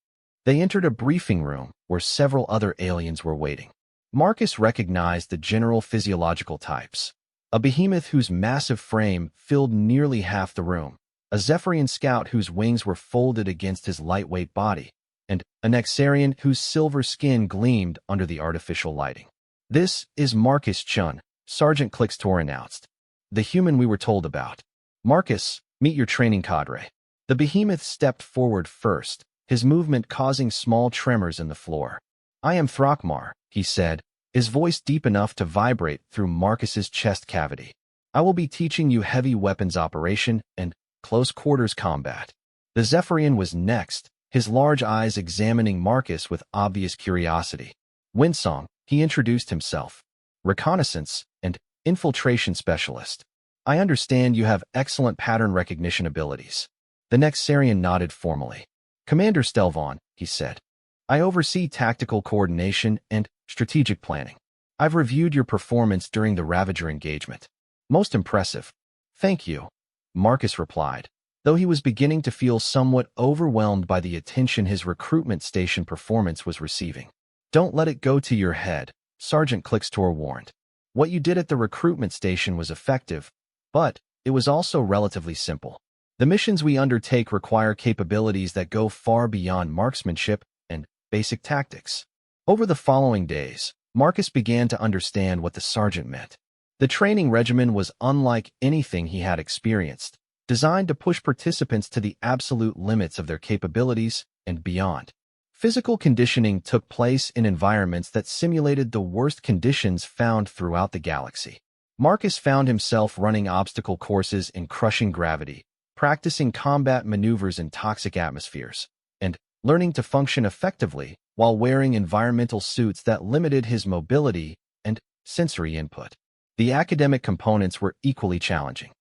They entered a briefing room where several other aliens were waiting. Marcus recognized the general physiological types. A behemoth whose massive frame filled nearly half the room, a Zephyrian scout whose wings were folded against his lightweight body, and a Nexarian whose silver skin gleamed under the artificial lighting. "This is Marcus Chun," Sergeant Clixtor announced. "The human we were told about. Marcus, meet your training cadre." The behemoth stepped forward first, his movement causing small tremors in the floor. "I am Thrakmar," he said, his voice deep enough to vibrate through Marcus's chest cavity. "I will be teaching you heavy weapons operation and close-quarters combat." The Zephyrian was next, his large eyes examining Marcus with obvious curiosity. "Winsong," he introduced himself. "Reconnaissance and infiltration specialist. I understand you have excellent pattern recognition abilities." The Nexarian nodded formally. "Commander Stelvon," he said. "I oversee tactical coordination and strategic planning. I've reviewed your performance during the Ravager engagement. Most impressive." "Thank you," Marcus replied, though he was beginning to feel somewhat overwhelmed by the attention his recruitment station performance was receiving. "Don't let it go to your head," Sergeant Clixtor warned. "What you did at the recruitment station was effective, but it was also relatively simple. The missions we undertake require capabilities that go far beyond marksmanship and basic tactics." Over the following days, Marcus began to understand what the sergeant meant. The training regimen was unlike anything he had experienced, designed to push participants to the absolute limits of their capabilities and beyond. Physical conditioning took place in environments that simulated the worst conditions found throughout the galaxy. Marcus found himself running obstacle courses in crushing gravity, practicing combat maneuvers in toxic atmospheres, and learning to function effectively while wearing environmental suits that limited his mobility and sensory input. The academic components were equally challenging.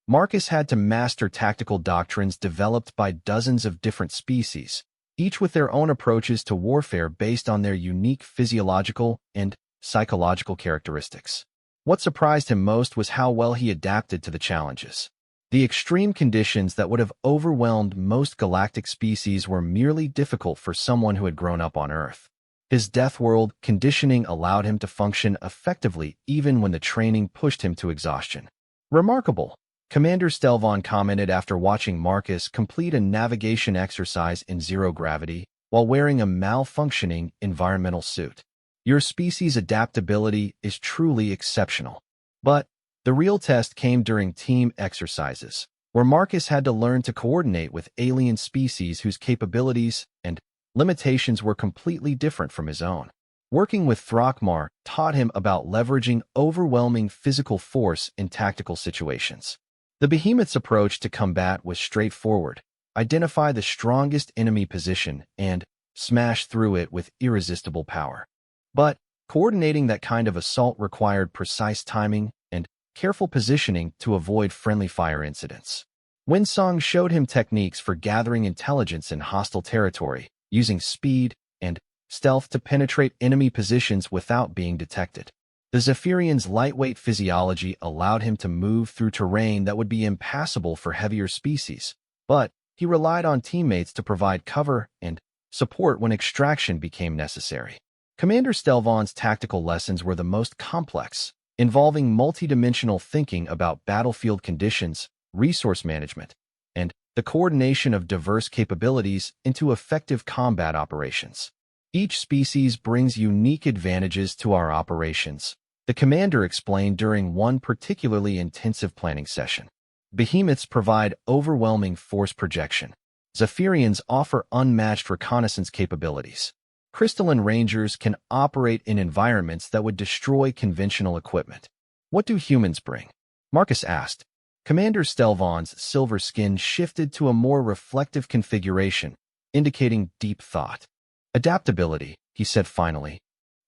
Marcus had to master tactical doctrines developed by dozens of different species, each with their own approaches to warfare based on their unique physiological and psychological characteristics. What surprised him most was how well he adapted to the challenges. The extreme conditions that would have overwhelmed most galactic species were merely difficult for someone who had grown up on Earth. His Deathworld conditioning allowed him to function effectively even when the training pushed him to exhaustion. "Remarkable," Commander Stelvon commented after watching Marcus complete a navigation exercise in zero gravity while wearing a malfunctioning environmental suit. "Your species' adaptability is truly exceptional." But the real test came during team exercises, where Marcus had to learn to coordinate with alien species whose capabilities and limitations were completely different from his own. Working with Thrakmar taught him about leveraging overwhelming physical force in tactical situations. The behemoth's approach to combat was straightforward: identify the strongest enemy position and smash through it with irresistible power. But coordinating that kind of assault required precise timing and careful positioning to avoid friendly fire incidents. Winsong showed him techniques for gathering intelligence in hostile territory, using speed and stealth to penetrate enemy positions without being detected. The Zephyrian's lightweight physiology allowed him to move through terrain that would be impassable for heavier species, but he relied on teammates to provide cover and support when extraction became necessary. Commander Stelvon's tactical lessons were the most complex, involving multidimensional thinking about battlefield conditions, resource management, and the coordination of diverse capabilities into effective combat operations. Each species brings unique advantages to our operations, the commander explained during one particularly intensive planning session. Behemoths provide overwhelming force projection. Zephyrians offer unmatched reconnaissance capabilities. Crystalline Rangers can operate in environments that would destroy conventional equipment. What do humans bring? Marcus asked. Commander Stelvon's silver skin shifted to a more reflective configuration, indicating deep thought. Adaptability, he said finally.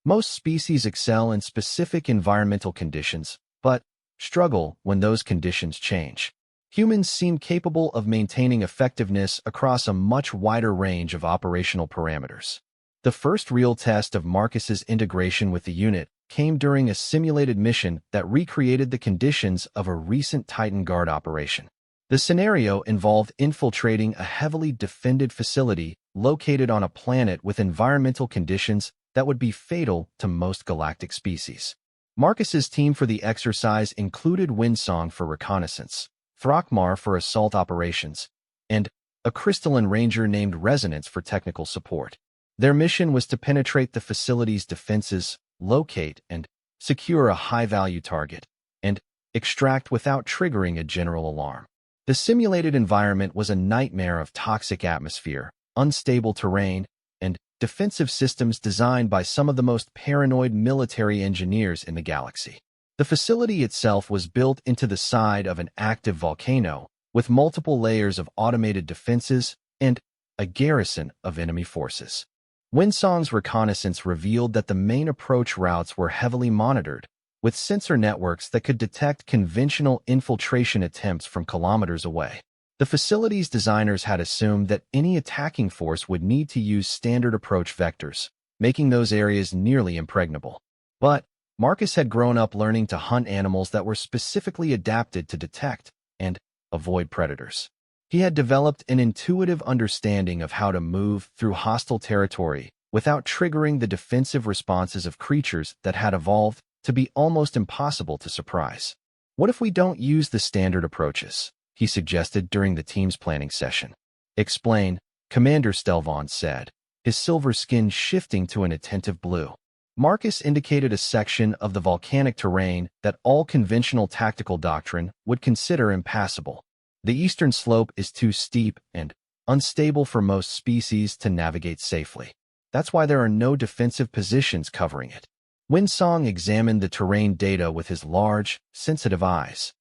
Most species excel in specific environmental conditions, but struggle when those conditions change. Humans seem capable of maintaining effectiveness across a much wider range of operational parameters. The first real test of Marcus's integration with the unit came during a simulated mission that recreated the conditions of a recent Titan Guard operation. The scenario involved infiltrating a heavily defended facility located on a planet with environmental conditions that would be fatal to most galactic species. Marcus's team for the exercise included Windsong for reconnaissance, Throckmar for assault operations, and a crystalline ranger named Resonance for technical support. Their mission was to penetrate the facility's defenses, locate and secure a high-value target, and extract without triggering a general alarm. The simulated environment was a nightmare of toxic atmosphere, unstable terrain, and defensive systems designed by some of the most paranoid military engineers in the galaxy. The facility itself was built into the side of an active volcano, with multiple layers of automated defenses and a garrison of enemy forces. Windsong's reconnaissance revealed that the main approach routes were heavily monitored, with sensor networks that could detect conventional infiltration attempts from kilometers away. The facility's designers had assumed that any attacking force would need to use standard approach vectors, making those areas nearly impregnable. But Marcus had grown up learning to hunt animals that were specifically adapted to detect and avoid predators. He had developed an intuitive understanding of how to move through hostile territory without triggering the defensive responses of creatures that had evolved to be almost impossible to surprise. What if we don't use the standard approaches? He suggested during the team's planning session. Explain, Commander Stelvon said, his silver skin shifting to an attentive blue. Marcus indicated a section of the volcanic terrain that all conventional tactical doctrine would consider impassable. The eastern slope is too steep and unstable for most species to navigate safely. That's why there are no defensive positions covering it. Windsong examined the terrain data with his large, sensitive eyes.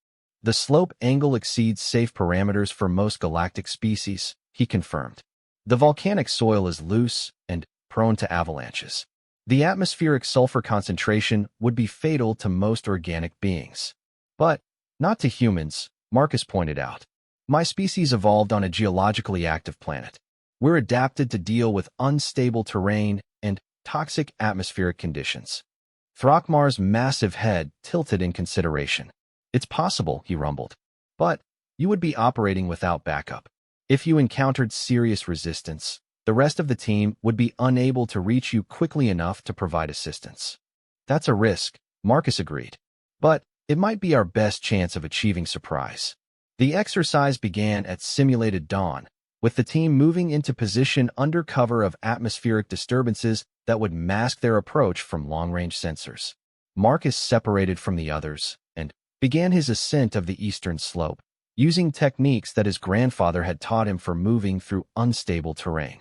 The slope angle exceeds safe parameters for most galactic species, he confirmed. The volcanic soil is loose and prone to avalanches. The atmospheric sulfur concentration would be fatal to most organic beings. But not to humans, Marcus pointed out. My species evolved on a geologically active planet. We're adapted to deal with unstable terrain and toxic atmospheric conditions. Throckmar's massive head tilted in consideration. It's possible, he rumbled. But you would be operating without backup. If you encountered serious resistance, the rest of the team would be unable to reach you quickly enough to provide assistance. That's a risk, Marcus agreed. But it might be our best chance of achieving surprise. The exercise began at simulated dawn, with the team moving into position under cover of atmospheric disturbances that would mask their approach from long-range sensors. Marcus separated from the others and began his ascent of the eastern slope, using techniques that his grandfather had taught him for moving through unstable terrain.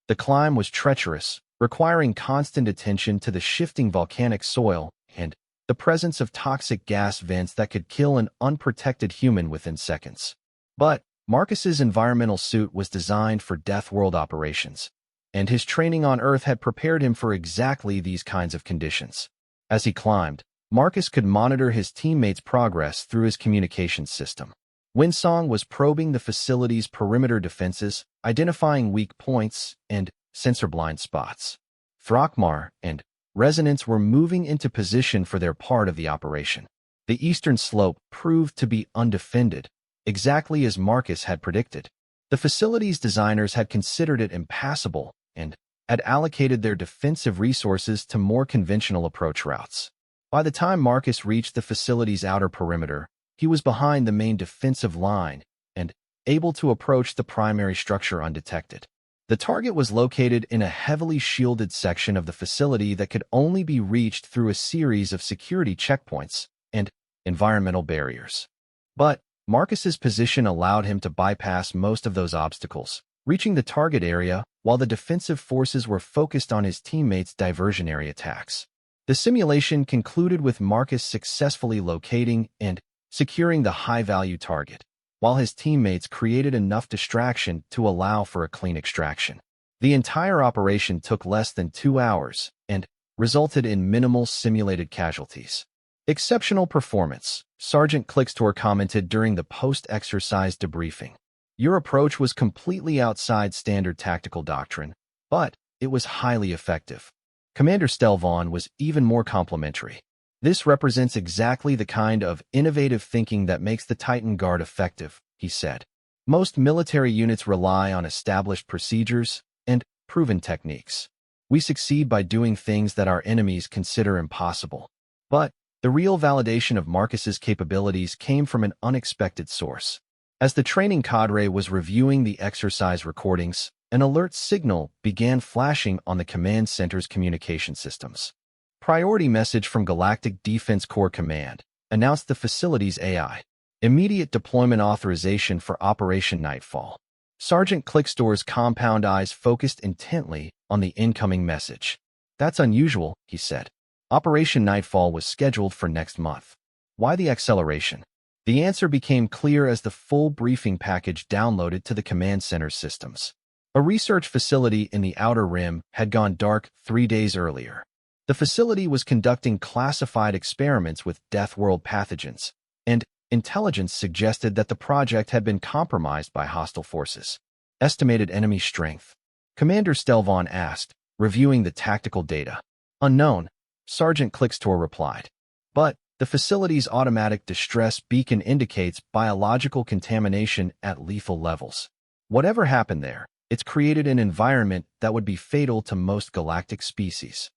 The climb was treacherous, requiring constant attention to the shifting volcanic soil and the presence of toxic gas vents that could kill an unprotected human within seconds. But Marcus's environmental suit was designed for Deathworld operations, and his training on Earth had prepared him for exactly these kinds of conditions. As he climbed, Marcus could monitor his teammates' progress through his communications system. Windsong was probing the facility's perimeter defenses, identifying weak points and sensor blind spots. Throckmar and Resonance were moving into position for their part of the operation. The eastern slope proved to be undefended, exactly as Marcus had predicted. The facility's designers had considered it impassable and had allocated their defensive resources to more conventional approach routes. By the time Marcus reached the facility's outer perimeter, he was behind the main defensive line and able to approach the primary structure undetected. The target was located in a heavily shielded section of the facility that could only be reached through a series of security checkpoints and environmental barriers. But Marcus's position allowed him to bypass most of those obstacles, reaching the target area while the defensive forces were focused on his teammates' diversionary attacks. The simulation concluded with Marcus successfully locating and securing the high-value target, while his teammates created enough distraction to allow for a clean extraction. The entire operation took less than 2 hours and resulted in minimal simulated casualties. Exceptional performance, Sergeant Clickstor commented during the post-exercise debriefing. Your approach was completely outside standard tactical doctrine, but it was highly effective. Commander Stelvon was even more complimentary. This represents exactly the kind of innovative thinking that makes the Titan Guard effective, he said. Most military units rely on established procedures and proven techniques. We succeed by doing things that our enemies consider impossible. But the real validation of Marcus's capabilities came from an unexpected source. As the training cadre was reviewing the exercise recordings, an alert signal began flashing on the command center's communication systems. Priority message from Galactic Defense Corps Command announced the facility's AI. Immediate deployment authorization for Operation Nightfall. Sergeant Clickstor's compound eyes focused intently on the incoming message. That's unusual, he said. Operation Nightfall was scheduled for next month. Why the acceleration? The answer became clear as the full briefing package downloaded to the command center's systems. A research facility in the Outer Rim had gone dark 3 days earlier. The facility was conducting classified experiments with Deathworld pathogens, and intelligence suggested that the project had been compromised by hostile forces. Estimated enemy strength. Commander Stelvon asked, reviewing the tactical data. Unknown, Sergeant Clickstor replied. But the facility's automatic distress beacon indicates biological contamination at lethal levels. Whatever happened there, it's created an environment that would be fatal to most galactic species.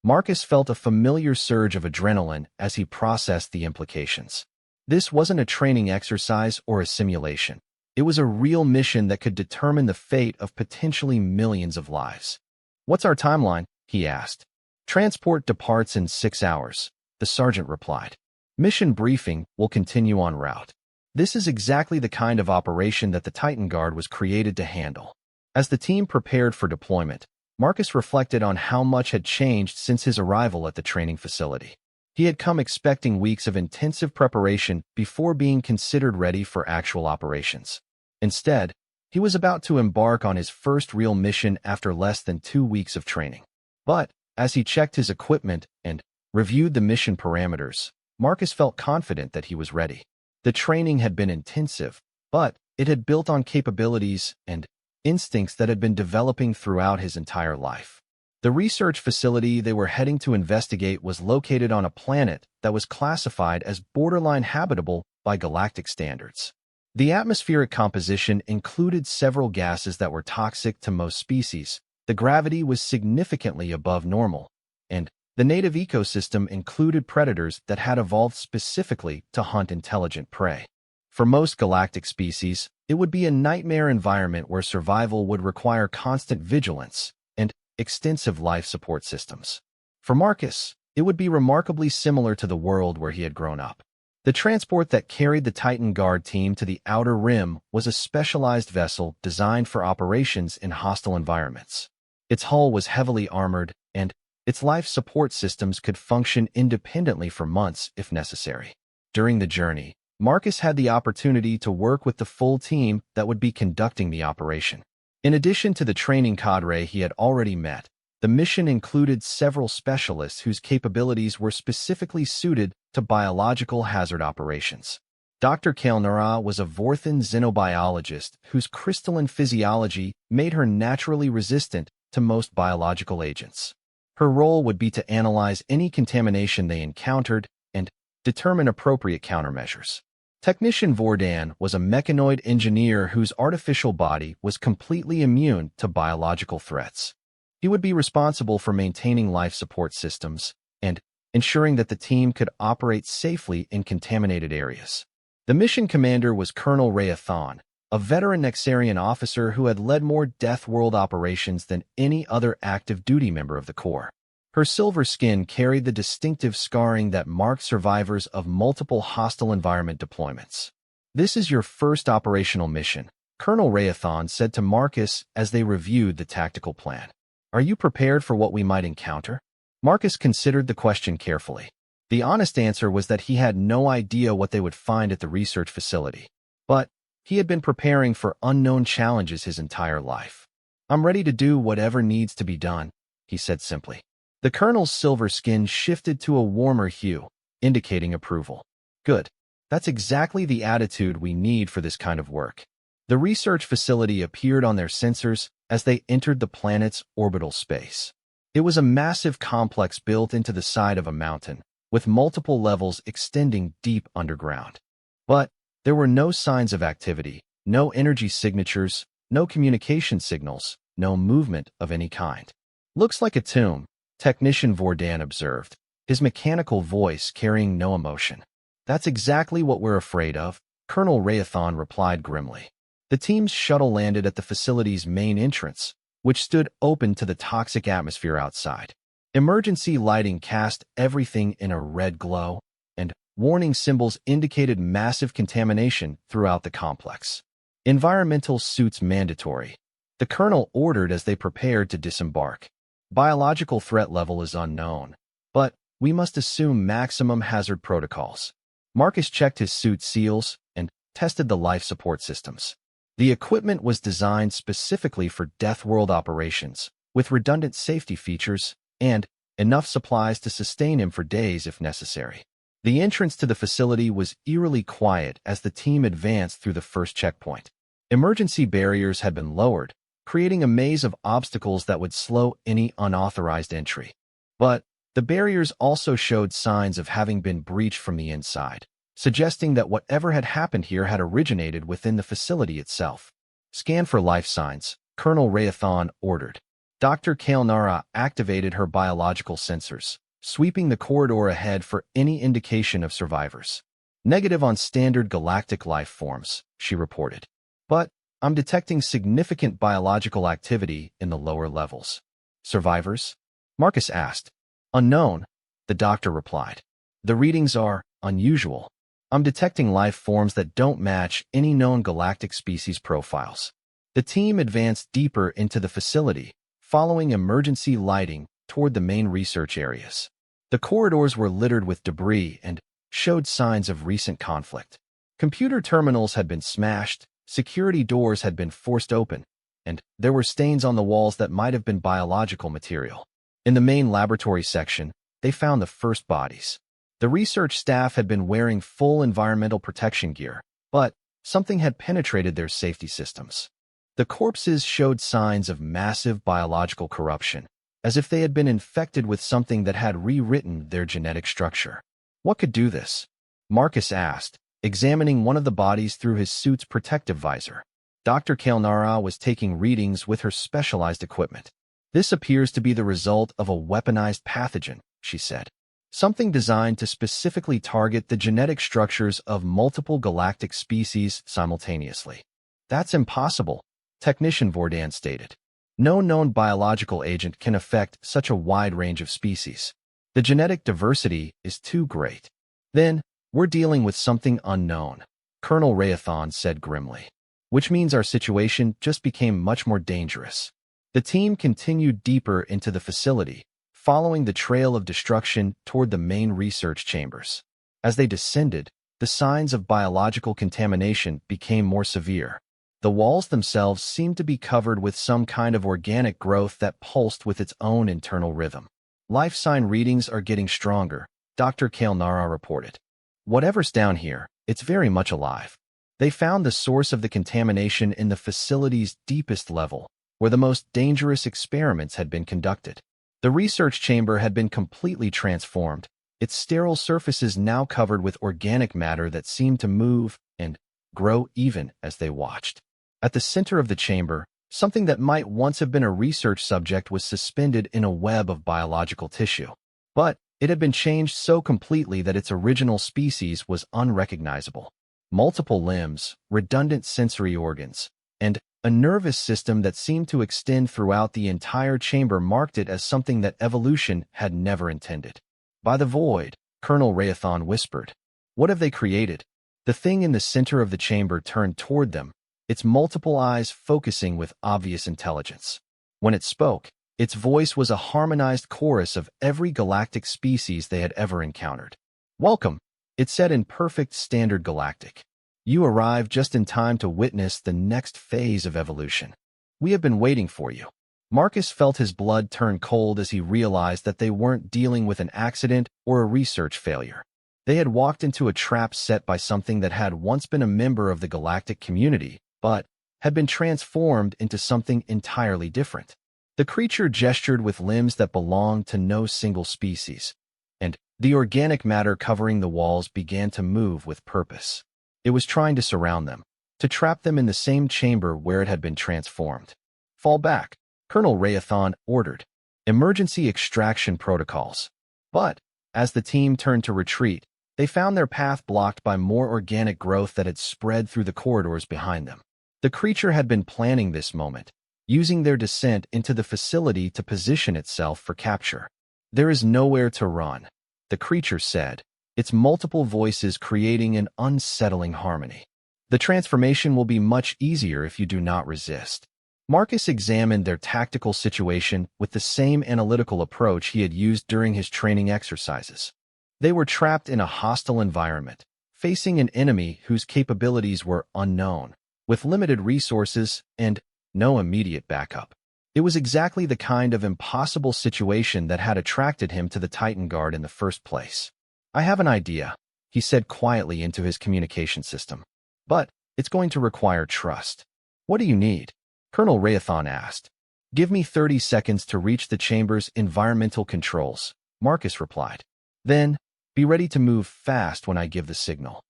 Marcus felt a familiar surge of adrenaline as he processed the implications. This wasn't a training exercise or a simulation. It was a real mission that could determine the fate of potentially millions of lives. What's our timeline? He asked. Transport departs in 6 hours, the sergeant replied. Mission briefing will continue en route. This is exactly the kind of operation that the Titan Guard was created to handle. As the team prepared for deployment, Marcus reflected on how much had changed since his arrival at the training facility. He had come expecting weeks of intensive preparation before being considered ready for actual operations. Instead, he was about to embark on his first real mission after less than 2 weeks of training. But as he checked his equipment and reviewed the mission parameters, Marcus felt confident that he was ready. The training had been intensive, but it had built on capabilities and instincts that had been developing throughout his entire life. The research facility they were heading to investigate was located on a planet that was classified as borderline habitable by galactic standards. The atmospheric composition included several gases that were toxic to most species. The gravity was significantly above normal, and the native ecosystem included predators that had evolved specifically to hunt intelligent prey. For most galactic species, it would be a nightmare environment where survival would require constant vigilance and extensive life support systems. For Marcus, it would be remarkably similar to the world where he had grown up. The transport that carried the Titan Guard team to the Outer Rim was a specialized vessel designed for operations in hostile environments. Its hull was heavily armored, and its life support systems could function independently for months if necessary. During the journey, Marcus had the opportunity to work with the full team that would be conducting the operation. In addition to the training cadre he had already met, the mission included several specialists whose capabilities were specifically suited to biological hazard operations. Dr. Kael'Nara was a Vorthan xenobiologist whose crystalline physiology made her naturally resistant to most biological agents. Her role would be to analyze any contamination they encountered and determine appropriate countermeasures. Technician Vordan was a mechanoid engineer whose artificial body was completely immune to biological threats. He would be responsible for maintaining life support systems and ensuring that the team could operate safely in contaminated areas. The mission commander was Colonel Rayathan, a veteran Nexarian officer who had led more Deathworld operations than any other active duty member of the Corps. Her silver skin carried the distinctive scarring that marked survivors of multiple hostile environment deployments. "This is your first operational mission," Colonel Raython said to Marcus as they reviewed the tactical plan. "Are you prepared for what we might encounter?" Marcus considered the question carefully. The honest answer was that he had no idea what they would find at the research facility. But he had been preparing for unknown challenges his entire life. "I'm ready to do whatever needs to be done," he said simply. The colonel's silver skin shifted to a warmer hue, indicating approval. "Good. That's exactly the attitude we need for this kind of work." The research facility appeared on their sensors as they entered the planet's orbital space. It was a massive complex built into the side of a mountain, with multiple levels extending deep underground. But there were no signs of activity, no energy signatures, no communication signals, no movement of any kind. "Looks like a tomb," Technician Vordan observed, his mechanical voice carrying no emotion. "That's exactly what we're afraid of," Colonel Raython replied grimly. The team's shuttle landed at the facility's main entrance, which stood open to the toxic atmosphere outside. Emergency lighting cast everything in a red glow, and warning symbols indicated massive contamination throughout the complex. "Environmental suits mandatory," the colonel ordered as they prepared to disembark. "Biological threat level is unknown, but we must assume maximum hazard protocols." Marcus checked his suit seals and tested the life support systems. The equipment was designed specifically for Deathworld operations, with redundant safety features and enough supplies to sustain him for days if necessary. The entrance to the facility was eerily quiet as the team advanced through the first checkpoint. Emergency barriers had been lowered, creating a maze of obstacles that would slow any unauthorized entry. But the barriers also showed signs of having been breached from the inside, suggesting that whatever had happened here had originated within the facility itself. "Scan for life signs," Colonel Raython ordered. Dr. Kaelnara activated her biological sensors, sweeping the corridor ahead for any indication of survivors. "Negative on standard galactic life forms," she reported. "But I'm detecting significant biological activity in the lower levels." "Survivors?" Marcus asked. "Unknown," the doctor replied. "The readings are unusual. I'm detecting life forms that don't match any known galactic species profiles." The team advanced deeper into the facility, following emergency lighting toward the main research areas. The corridors were littered with debris and showed signs of recent conflict. Computer terminals had been smashed, security doors had been forced open, and there were stains on the walls that might have been biological material. In the main laboratory section, they found the first bodies. The research staff had been wearing full environmental protection gear, but something had penetrated their safety systems. The corpses showed signs of massive biological corruption, as if they had been infected with something that had rewritten their genetic structure. "What could do this?" Marcus asked, examining one of the bodies through his suit's protective visor. Dr. Kaelnara was taking readings with her specialized equipment. "This appears to be the result of a weaponized pathogen," she said. "Something designed to specifically target the genetic structures of multiple galactic species simultaneously." "That's impossible," Technician Vordan stated. "No known biological agent can affect such a wide range of species. The genetic diversity is too great." "Then, we're dealing with something unknown," Colonel Raython said grimly. "Which means our situation just became much more dangerous." The team continued deeper into the facility, following the trail of destruction toward the main research chambers. As they descended, the signs of biological contamination became more severe. The walls themselves seemed to be covered with some kind of organic growth that pulsed with its own internal rhythm. "Life sign readings are getting stronger," Dr. Kaelnara reported. "Whatever's down here, it's very much alive." They found the source of the contamination in the facility's deepest level, where the most dangerous experiments had been conducted. The research chamber had been completely transformed, its sterile surfaces now covered with organic matter that seemed to move and grow even as they watched. At the center of the chamber, something that might once have been a research subject was suspended in a web of biological tissue. But it had been changed so completely that its original species was unrecognizable. multiple limbs, redundant sensory organs, and a nervous system that seemed to extend throughout the entire chamber marked it as something that evolution had never intended. By the void, Colonel Raython whispered. What have they created? The thing in the center of the chamber turned toward them, its multiple eyes focusing with obvious intelligence. When it spoke, its voice was a harmonized chorus of every galactic species they had ever encountered. Welcome, it said in perfect standard galactic. You arrived just in time to witness the next phase of evolution. We have been waiting for you. Marcus felt his blood turn cold as he realized that they weren't dealing with an accident or a research failure. They had walked into a trap set by something that had once been a member of the galactic community, but had been transformed into something entirely different. The creature gestured with limbs that belonged to no single species, and the organic matter covering the walls began to move with purpose. It was trying to surround them, to trap them in the same chamber where it had been transformed. Fall back, Colonel Raython ordered. Emergency extraction protocols. But, as the team turned to retreat, they found their path blocked by more organic growth that had spread through the corridors behind them. The creature had been planning this moment, using their descent into the facility to position itself for capture. There is nowhere to run, the creature said, its multiple voices creating an unsettling harmony. The transformation will be much easier if you do not resist. Marcus examined their tactical situation with the same analytical approach he had used during his training exercises. They were trapped in a hostile environment, facing an enemy whose capabilities were unknown, with limited resources and no immediate backup. It was exactly the kind of impossible situation that had attracted him to the Titan Guard in the first place. I have an idea, he said quietly into his communication system. But it's going to require trust. What do you need? Colonel Raython asked. Give me 30 seconds to reach the chamber's environmental controls, Marcus replied. Then, be ready to move fast when I give the signal.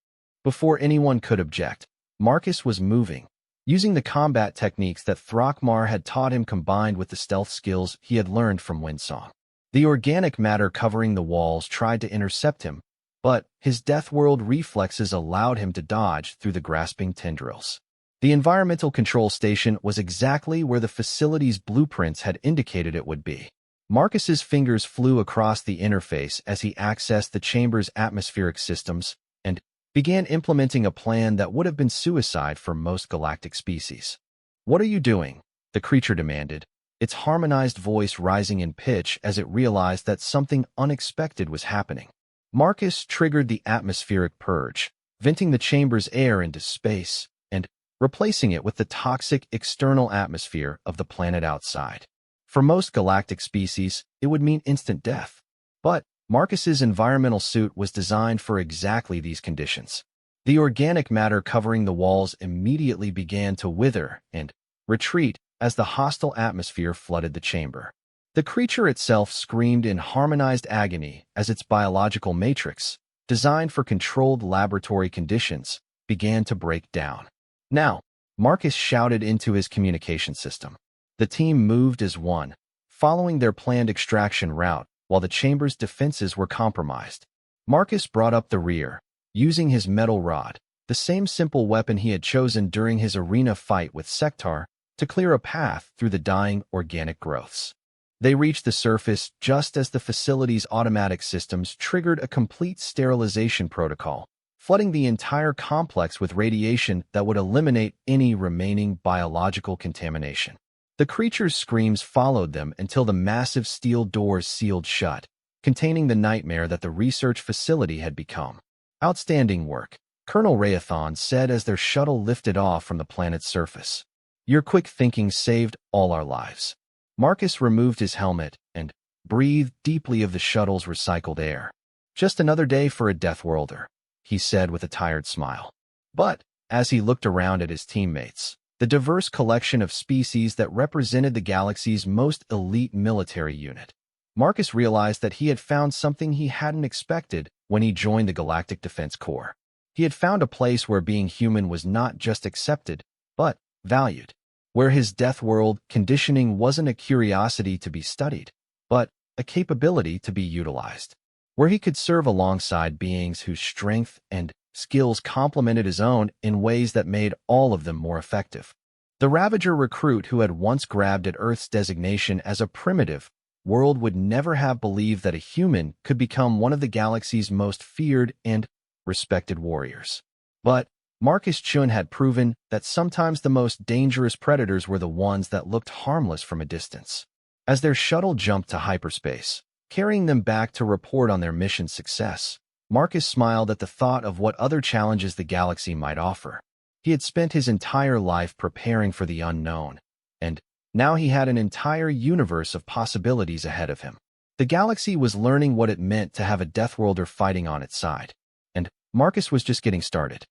Before anyone could object, Marcus was moving, using the combat techniques that Throckmar had taught him combined with the stealth skills he had learned from Windsong. The organic matter covering the walls tried to intercept him, but his Deathworld reflexes allowed him to dodge through the grasping tendrils. The environmental control station was exactly where the facility's blueprints had indicated it would be. Marcus's fingers flew across the interface as he accessed the chamber's atmospheric systems and began implementing a plan that would have been suicide for most galactic species. What are you doing? The creature demanded, its harmonized voice rising in pitch as it realized that something unexpected was happening. Marcus triggered the atmospheric purge, venting the chamber's air into space and replacing it with the toxic external atmosphere of the planet outside. For most galactic species, it would mean instant death. But Marcus's environmental suit was designed for exactly these conditions. The organic matter covering the walls immediately began to wither and retreat as the hostile atmosphere flooded the chamber. The creature itself screamed in harmonized agony as its biological matrix, designed for controlled laboratory conditions, began to break down. Now, Marcus shouted into his communication system. The team moved as one, following their planned extraction route while the chamber's defenses were compromised. Marcus brought up the rear, using his metal rod, the same simple weapon he had chosen during his arena fight with Sektar, to clear a path through the dying organic growths. They reached the surface just as the facility's automatic systems triggered a complete sterilization protocol, flooding the entire complex with radiation that would eliminate any remaining biological contamination. The creature's screams followed them until the massive steel doors sealed shut, containing the nightmare that the research facility had become. Outstanding work, Colonel Raython said as their shuttle lifted off from the planet's surface. Your quick thinking saved all our lives. Marcus removed his helmet and breathed deeply of the shuttle's recycled air. Just another day for a Deathworlder, he said with a tired smile. But, as he looked around at his teammates, the diverse collection of species that represented the galaxy's most elite military unit, Marcus realized that he had found something he hadn't expected when he joined the Galactic Defense Corps. He had found a place where being human was not just accepted, but valued, where his Deathworld conditioning wasn't a curiosity to be studied, but a capability to be utilized, where he could serve alongside beings whose strength and skills complemented his own in ways that made all of them more effective. The Ravager recruit who had once grabbed at Earth's designation as a primitive world would never have believed that a human could become one of the galaxy's most feared and respected warriors. But Marcus Chun had proven that sometimes the most dangerous predators were the ones that looked harmless from a distance. As their shuttle jumped to hyperspace, carrying them back to report on their mission's success, Marcus smiled at the thought of what other challenges the galaxy might offer. He had spent his entire life preparing for the unknown, and now he had an entire universe of possibilities ahead of him. The galaxy was learning what it meant to have a Deathworlder fighting on its side, and Marcus was just getting started.